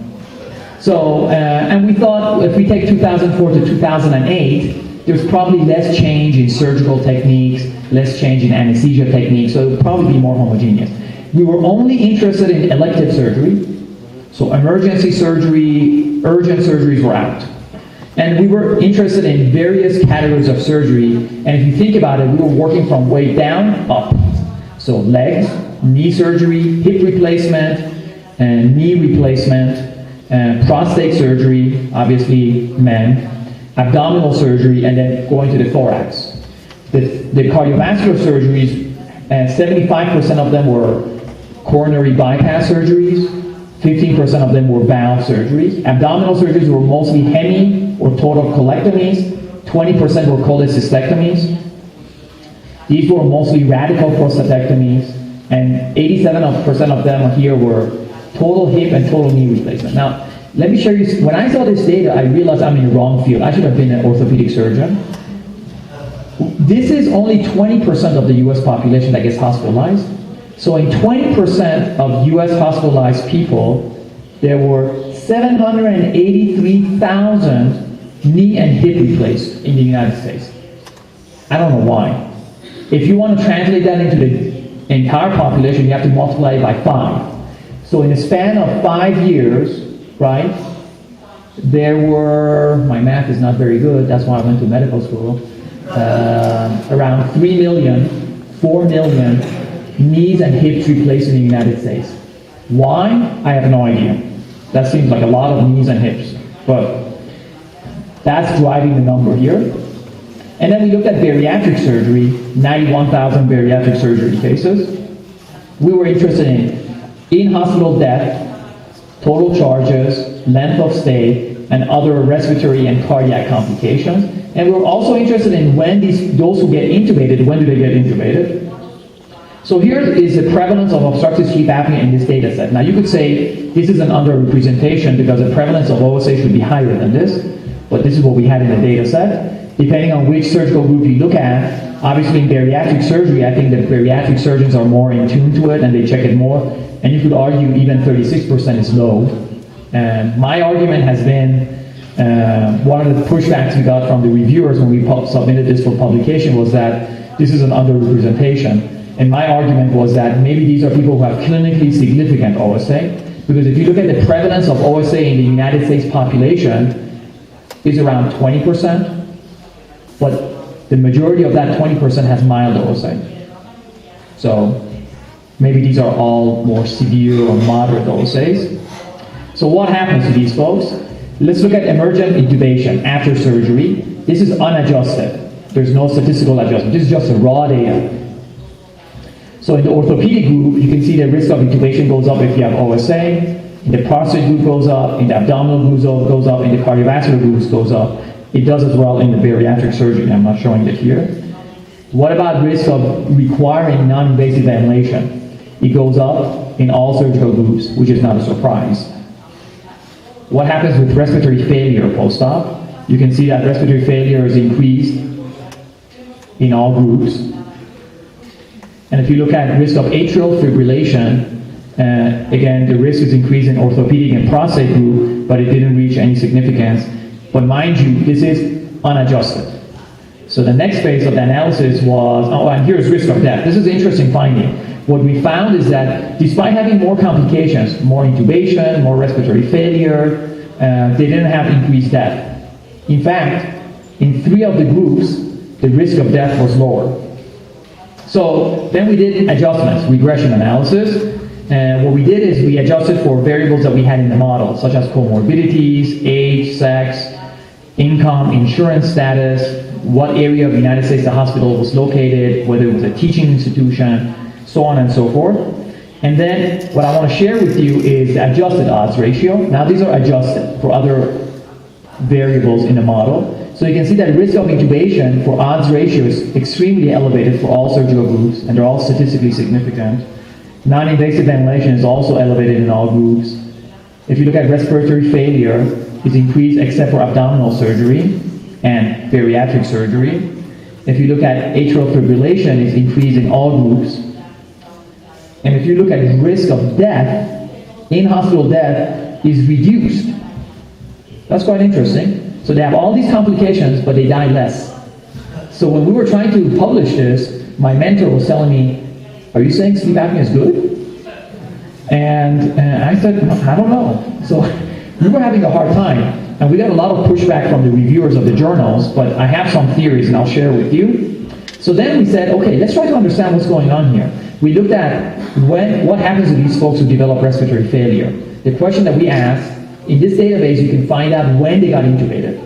So, and we thought if we take 2004 to 2008, there's probably less change in surgical techniques, less change in anesthesia techniques, so it would probably be more homogeneous. We were only interested in elective surgery, so emergency surgery, urgent surgeries were out. And we were interested in various categories of surgery, and if you think about it, we were working from way down, up. So legs, knee surgery, hip replacement, and knee replacement, prostate surgery, obviously men, abdominal surgery, and then going to the thorax. The cardiovascular surgeries, 75% of them were coronary bypass surgeries, 15% of them were valve surgeries. Abdominal surgeries were mostly hemi or total colectomies, 20% were cholecystectomies. These were mostly radical prostatectomies, and 87% of them here were total hip and total knee replacement. Now, let me show you, when I saw this data, I realized I'm in the wrong field. I should have been an orthopedic surgeon. This is only 20% of the US population that gets hospitalized. So in 20% of US hospitalized people, there were 783,000 knee and hip replaced in the United States. I don't know why. If you want to translate that into the entire population, you have to multiply it by 5. So in a span of 5 years, right, there were, my math is not very good, that's why I went to medical school. around 3 million, 4 million knees and hips replaced in the United States. Why? I have no idea. That seems like a lot of knees and hips, but that's driving the number here. And then we looked at bariatric surgery, 91,000 bariatric surgery cases. We were interested in hospital death, total charges, length of stay, and other respiratory and cardiac complications. And we were also interested in when those who get intubated, when do they get intubated? So here is the prevalence of obstructive sleep apnea in this data set. Now you could say this is an underrepresentation because the prevalence of OSA should be higher than this, but this is what we had in the data set. Depending on which surgical group you look at, obviously in bariatric surgery, I think that bariatric surgeons are more in tune to it and they check it more. And you could argue even 36% is low. And my argument has been, one of the pushbacks we got from the reviewers when we submitted this for publication was that this is an underrepresentation. And my argument was that maybe these are people who have clinically significant OSA, because if you look at the prevalence of OSA in the United States population, it's around 20%, but the majority of that 20% has mild OSA. So maybe these are all more severe or moderate OSAs. So what happens to these folks? Let's look at emergent intubation after surgery. This is unadjusted. There's no statistical adjustment. This is just the raw data. So in the orthopedic group, you can see the risk of intubation goes up if you have OSA. In the prostate group goes up, in the abdominal group goes up, in the cardiovascular groups goes up. It does as well in the bariatric surgery. I'm not showing it here. What about risk of requiring non-invasive ventilation? It goes up in all surgical groups, which is not a surprise. What happens with respiratory failure post-op? You can see that respiratory failure is increased in all groups. And if you look at risk of atrial fibrillation, again, the risk is increased in orthopedic and prostate group, but it didn't reach any significance. But mind you, this is unadjusted. So the next phase of the analysis was, oh, and here's risk of death. This is an interesting finding. What we found is that despite having more complications, more intubation, more respiratory failure, they didn't have increased death. In fact, in 3 of the groups, the risk of death was lower. So then we did adjustments, regression analysis, and what we did is we adjusted for variables that we had in the model, such as comorbidities, age, sex, income, insurance status, what area of the United States the hospital was located, whether it was a teaching institution, so on and so forth. And then what I want to share with you is the adjusted odds ratio. Now these are adjusted for other variables in the model. So you can see that risk of intubation for odds ratio is extremely elevated for all surgical groups, and they're all statistically significant. Non-invasive ventilation is also elevated in all groups. If you look at respiratory failure, it's increased except for abdominal surgery and bariatric surgery. If you look at atrial fibrillation, it's increased in all groups. And if you look at risk of death, in-hospital death is reduced. That's quite interesting. So they have all these complications, but they die less. So when we were trying to publish this, my mentor was telling me, are you saying sleep apnea is good? And I said, I don't know. So we were having a hard time. And we got a lot of pushback from the reviewers of the journals, but I have some theories and I'll share with you. So then we said, okay, let's try to understand what's going on here. We looked at what happens to these folks who develop respiratory failure. The question that we asked, in this database you can find out when they got intubated.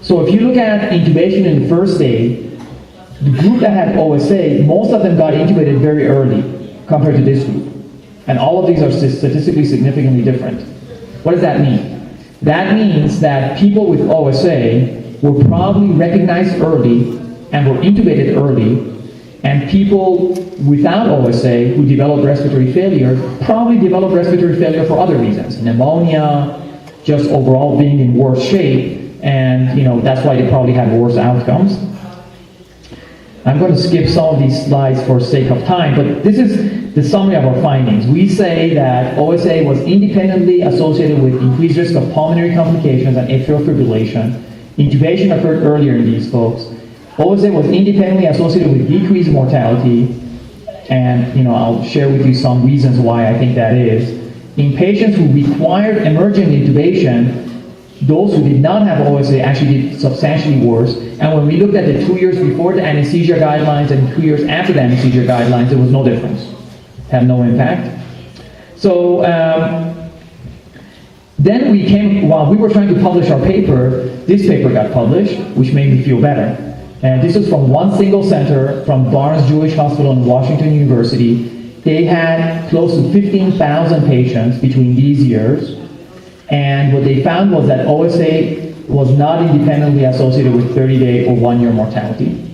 So if you look at intubation in the first day, the group that had OSA, most of them got intubated very early compared to this group. And all of these are statistically significantly different. What does that mean? That means that people with OSA were probably recognized early and were intubated early, and people without OSA who developed respiratory failure probably developed respiratory failure for other reasons. Pneumonia, just overall being in worse shape, and that's why they probably had worse outcomes. I'm going to skip some of these slides for sake of time, but this is the summary of our findings. We say that OSA was independently associated with increased risk of pulmonary complications and atrial fibrillation. Intubation occurred earlier in these folks. OSA was independently associated with decreased mortality, and I'll share with you some reasons why I think that is. In patients who required emergent intubation, those who did not have OSA actually did substantially worse, And when we looked at the 2 years before the anesthesia guidelines and 2 years after the anesthesia guidelines, there was no difference. Had no impact. So then while we were trying to publish our paper, this paper got published, which made me feel better. And this was from one single center from Barnes Jewish Hospital in Washington University. They had close to 15,000 patients between these years. And what they found was that OSA was not independently associated with 30-day or 1-year mortality.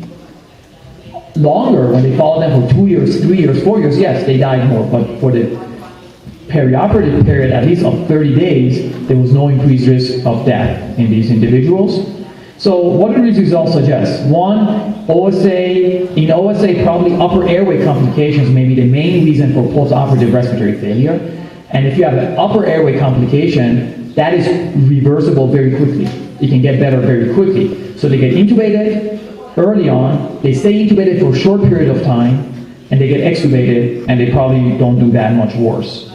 Longer, when they followed them for 2 years, 3 years, 4 years, yes, they died more. But for the perioperative period, at least of 30 days, there was no increased risk of death in these individuals. So what do these results suggest? One, in OSA, probably upper airway complications may be the main reason for postoperative respiratory failure. And if you have an upper airway complication, that is reversible very quickly. It can get better very quickly. So they get intubated early on, they stay intubated for a short period of time, and they get extubated, and they probably don't do that much worse.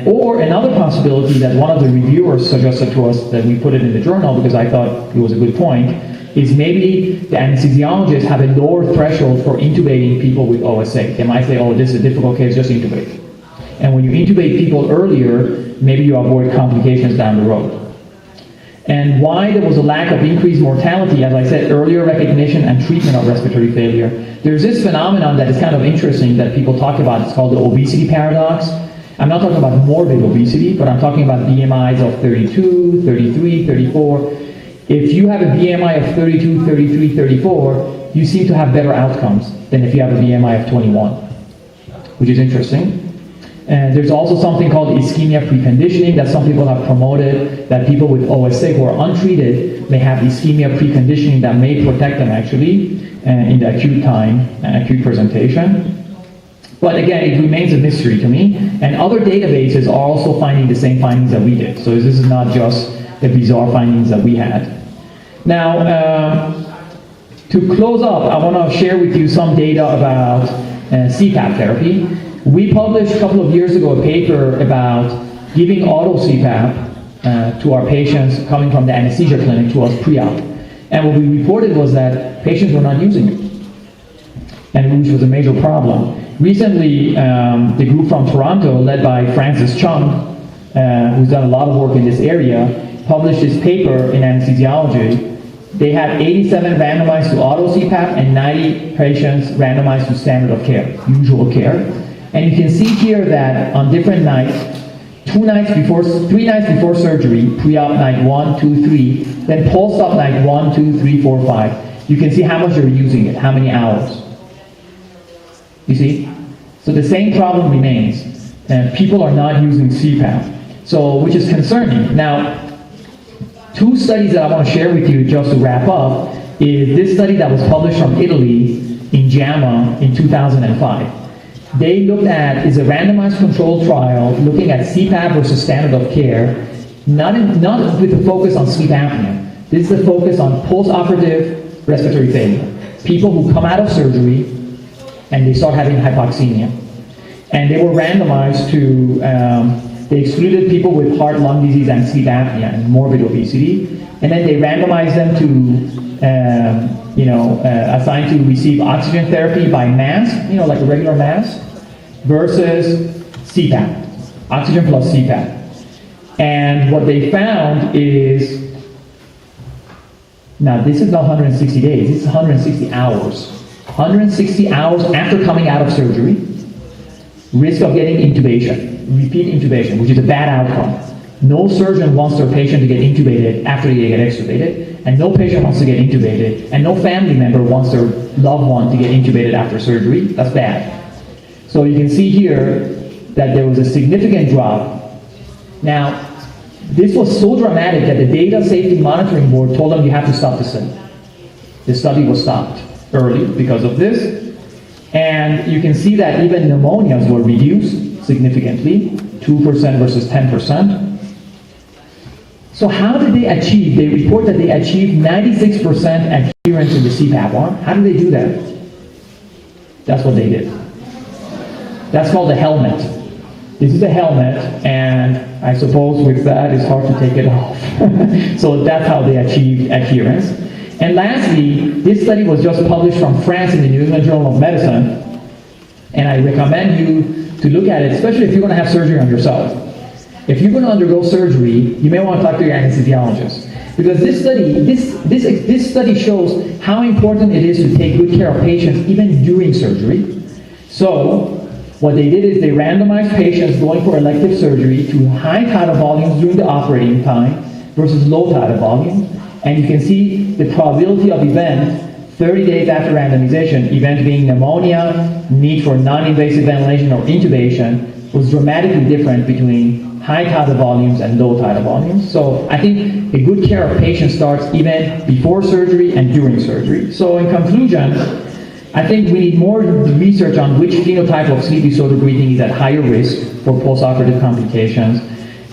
Or another possibility that one of the reviewers suggested to us, that we put it in the journal because I thought it was a good point, is maybe the anesthesiologists have a lower threshold for intubating people with OSA. They might say, oh, this is a difficult case, just intubate. And when you intubate people earlier, maybe you avoid complications down the road. And why there was a lack of increased mortality, as I said, earlier recognition and treatment of respiratory failure. There's this phenomenon that is kind of interesting that people talk about. It's called the obesity paradox. I'm not talking about morbid obesity, but I'm talking about BMIs of 32, 33, 34. If you have a BMI of 32, 33, 34, you seem to have better outcomes than if you have a BMI of 21, which is interesting. And there's also something called ischemia preconditioning that some people have promoted, that people with OSA who are untreated may have ischemia preconditioning that may protect them actually in the acute time and acute presentation. But again, it remains a mystery to me. And other databases are also finding the same findings that we did. So this is not just the bizarre findings that we had. Now, to close up, I want to share with you some data about CPAP therapy. We published a couple of years ago a paper about giving auto CPAP to our patients coming from the anesthesia clinic to us pre-op. And what we reported was that patients were not using it, and which was a major problem. Recently, the group from Toronto, led by Francis Chung, who's done a lot of work in this area, published this paper in anesthesiology. They had 87 randomized to auto CPAP and 90 patients randomized to standard of care, usual care. And you can see here that on different nights, 3 nights before surgery, pre-op night 1, 2, 3, then post-op night 1, 2, 3, 4, 5, you can see how much they're using it, how many hours. You see? So the same problem remains. People are not using CPAP, so which is concerning. Now, 2 studies that I want to share with you just to wrap up is this study that was published from Italy in JAMA in 2005. They looked at, is a randomized controlled trial looking at CPAP versus standard of care, not with a focus on sleep apnea. This is a focus on post-operative respiratory failure. People who come out of surgery and they start having hypoxemia. And they were randomized to, they excluded people with heart, lung disease, and sleep apnea and morbid obesity. And then they randomized them to, assigned to receive oxygen therapy by mask, like a regular mask, versus CPAP, oxygen plus CPAP. And what they found is, now this is not 160 days, this is 160 hours. 160 hours after coming out of surgery, risk of getting intubation, repeat intubation, which is a bad outcome. No surgeon wants their patient to get intubated after they get extubated, and no patient wants to get intubated, and no family member wants their loved one to get intubated after surgery. That's bad. So you can see here that there was a significant drop. Now, this was so dramatic that the Data Safety Monitoring Board told them you have to stop the study. The study was stopped early because of this. And you can see that even pneumonias were reduced significantly, 2% versus 10%. So how did they achieve? They report that they achieved 96% adherence in the CPAP arm. How did they do that? That's what they did. That's called a helmet. This is a helmet, and I suppose with that it's hard to take it off. So that's how they achieved adherence. And lastly, this study was just published from France in the New England Journal of Medicine, and I recommend you to look at it, especially if you're going to have surgery on yourself. If you're going to undergo surgery, you may want to talk to your anesthesiologist. Because this study shows how important it is to take good care of patients even during surgery. So, what they did is they randomized patients going for elective surgery to high tidal volumes during the operating time versus low tidal volume. And you can see the probability of event 30 days after randomization, event being pneumonia, need for non-invasive ventilation or intubation, was dramatically different between high tidal volumes and low tidal volumes. So I think a good care of patients starts even before surgery and during surgery. So in conclusion, I think we need more research on which phenotype of sleep disorder breathing is at higher risk for postoperative complications.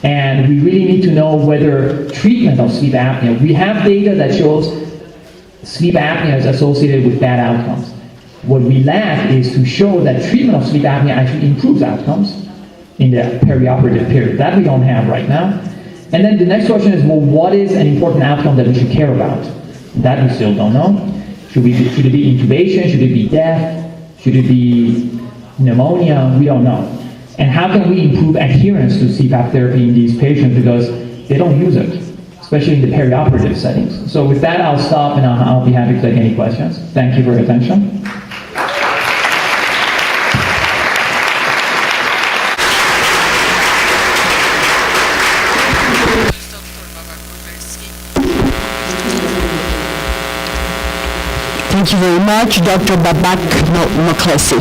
And we really need to know whether treatment of sleep apnea, we have data that shows sleep apnea is associated with bad outcomes. What we lack is to show that treatment of sleep apnea actually improves outcomes in the perioperative period. That we don't have right now. And then the next question is, well, what is an important outcome that we should care about? That we still don't know. Should it be intubation? Should it be death? Should it be pneumonia? We don't know. And how can we improve adherence to CPAP therapy in these patients because they don't use it, especially in the perioperative settings. So with that, I'll stop and I'll be happy to take any questions. Thank you for your attention. Thank you very much, Dr. Babak Moklesi.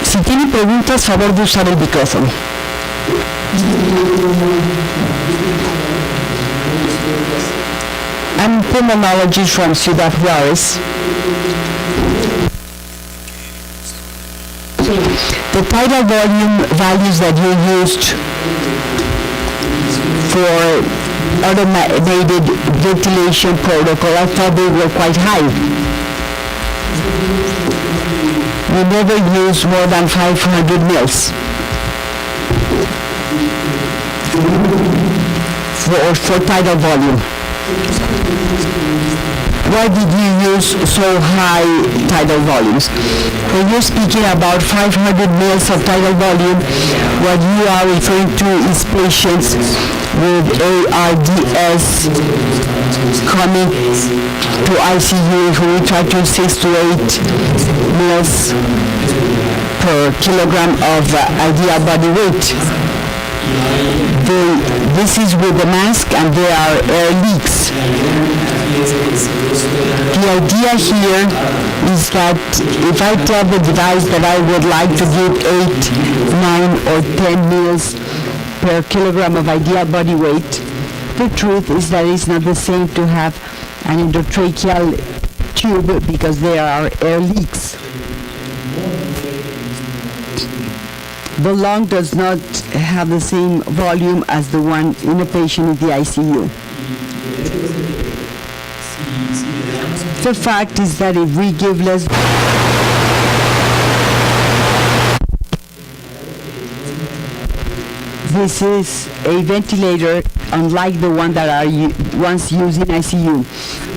Si tiene preguntas, favor de usar el micrófono. I'm a pulmonologist from Ciudad Juarez. The tidal volume values that you used for automated ventilation protocol, I thought they were quite high. We never use more than 500 mils for tidal volume. Why did you use so high tidal volumes? When you're speaking about 500 mils of tidal volume, what you are referring to is patients with ARDS coming to ICU who we try to 6 to 8 mils per kilogram of ideal body weight. This is with the mask and there are air leaks. The idea here is that if I tell the device that I would like to give 8, 9 or 10 mils per kilogram of ideal body weight, the truth is that it's not the same to have an endotracheal tube because there are air leaks. The lung does not have the same volume as the one in a patient in the ICU. The fact is that if we give less this is a ventilator unlike the one that are once used in ICU.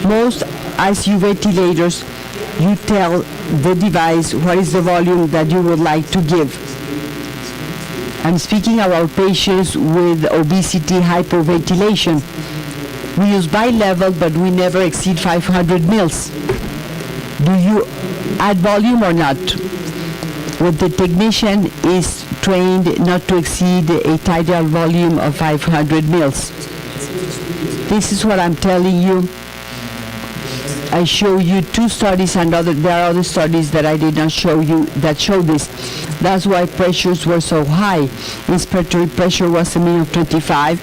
Most ICU ventilators, you tell the device what is the volume that you would like to give. I'm speaking about patients with obesity hypoventilation. We use bi-level, but we never exceed 500 mils. Do you add volume or not? Well, the technician is trained not to exceed a tidal volume of 500 mils. This is what I'm telling you. I show you two studies and there are other studies that I did not show you that show this. That's why pressures were so high. Inspiratory pressure was a mean of 25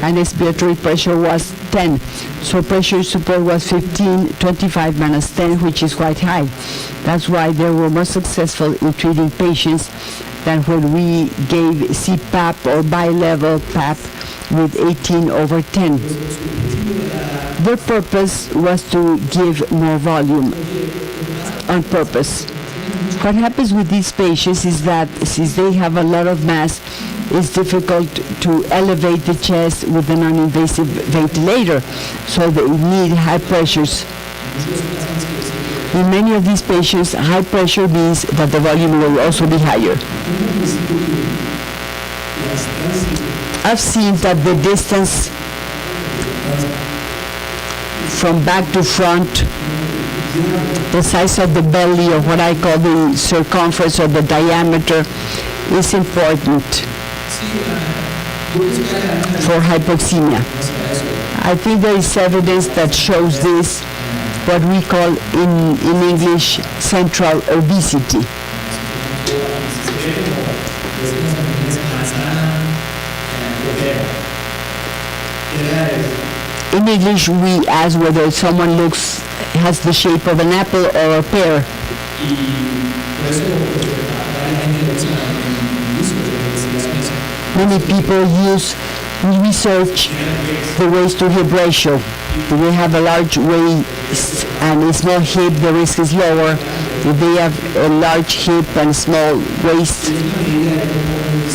and expiratory pressure was 10. So pressure support was 15, 25 minus 10, which is quite high. That's why they were more successful in treating patients than when we gave CPAP or bi-level PAP with 18 over 10. Their purpose was to give more volume on purpose. What happens with these patients is that since they have a lot of mass, it's difficult to elevate the chest with a non-invasive ventilator, so they need high pressures. In many of these patients, high pressure means that the volume will also be higher. I've seen that the distance from back to front, the size of the belly, or what I call the circumference or the diameter, is important for hypoxemia. I think there is evidence that shows this, what we call in English central obesity. In English, we ask whether someone has the shape of an apple or a pear. Many people research the waist to hip ratio. If they have a large waist and a small hip, the risk is lower. If they have a large hip and small waist,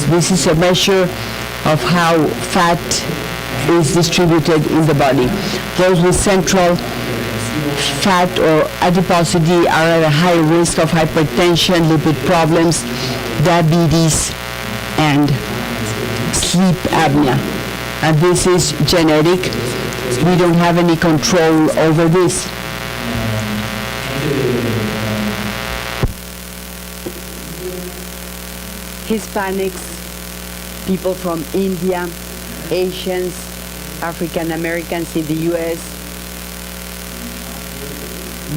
this is a measure of how fat is distributed in the body. Those with central fat or adiposity are at a high risk of hypertension, lipid problems, diabetes, and sleep apnea. And this is genetic. We don't have any control over this. Hispanics, people from India, Asians, African Americans in the U.S.,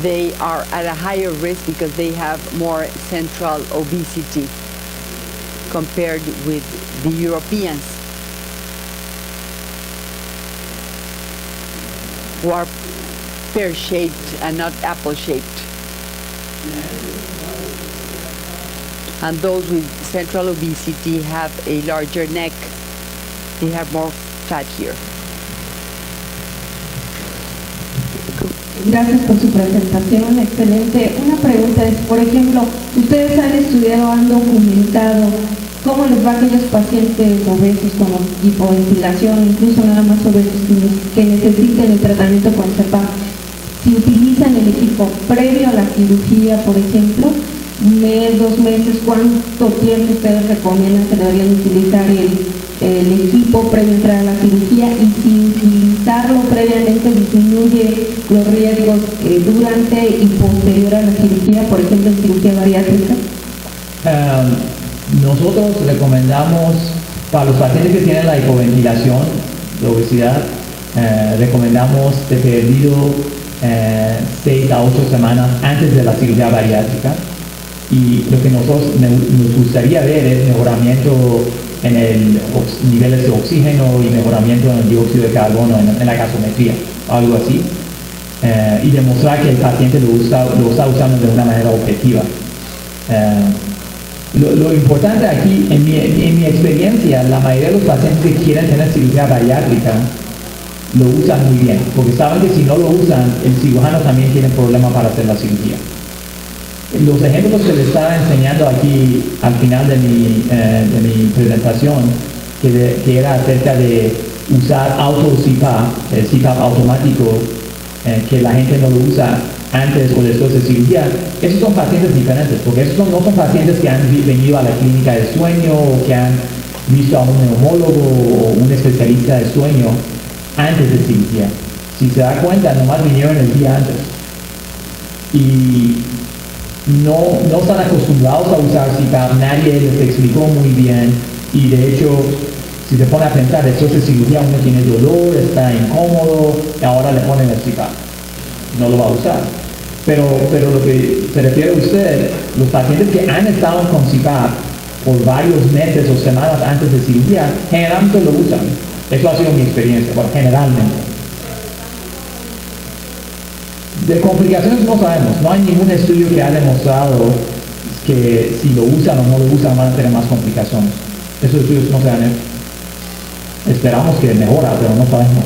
they are at a higher risk because they have more central obesity compared with the Europeans, who are pear-shaped and not apple-shaped. And those with central obesity have a larger neck. They have more fat here. Gracias por su presentación, excelente. Una pregunta es, por ejemplo, ustedes han estudiado, han documentado cómo les va a aquellos pacientes obesos con hipoventilación, incluso nada más obesos que necesiten el tratamiento con CPAP. Si utilizan el equipo previo a la cirugía, por ejemplo, un mes, 2 meses, ¿cuánto tiempo ustedes recomiendan que deberían utilizar el equipo previo a entrar a la cirugía? Y si utilizarlo previamente disminuye los riesgos durante y posterior a la cirugía, por ejemplo en cirugía bariátrica. Nosotros recomendamos para los pacientes que tienen la hipoventilación, la obesidad, recomendamos de perdido 6 a 8 semanas antes de la cirugía bariátrica. Y lo que nos gustaría ver es mejoramiento en el niveles de oxígeno y mejoramiento en el dióxido de carbono en la gasometría, algo así, y demostrar que el paciente lo está usando de una manera objetiva. Lo importante aquí, en mi experiencia, la mayoría de los pacientes que quieren tener cirugía bariátrica lo usan muy bien, porque saben que si no lo usan, el cirujano también tiene problemas para hacer la cirugía. Los ejemplos que les estaba enseñando aquí al final de mi presentación, que era acerca de usar auto-CPAP, el CPAP automático, que la gente no lo usa antes o después de cirugía, esos son pacientes diferentes, porque esos no son pacientes que han venido a la clínica de sueño o que han visto a un neumólogo o un especialista de sueño antes de cirugía. Si se da cuenta, nomás vinieron el día antes. Y no están acostumbrados a usar CPAP, nadie les explicó muy bien, y de hecho, si se pone a pensar, después de cirugía uno tiene dolor, está incómodo, y ahora le ponen el CPAP. No lo va a usar. Pero lo que se refiere a usted, los pacientes que han estado con CPAP por varios meses o semanas antes de cirugía, generalmente lo usan. Eso ha sido mi experiencia, bueno, generalmente. De complicaciones no sabemos, no hay ningún estudio que haya demostrado que si lo usan o no lo usan van a tener más complicaciones. Esos estudios no se han hecho. Esperamos que mejora, pero no sabemos.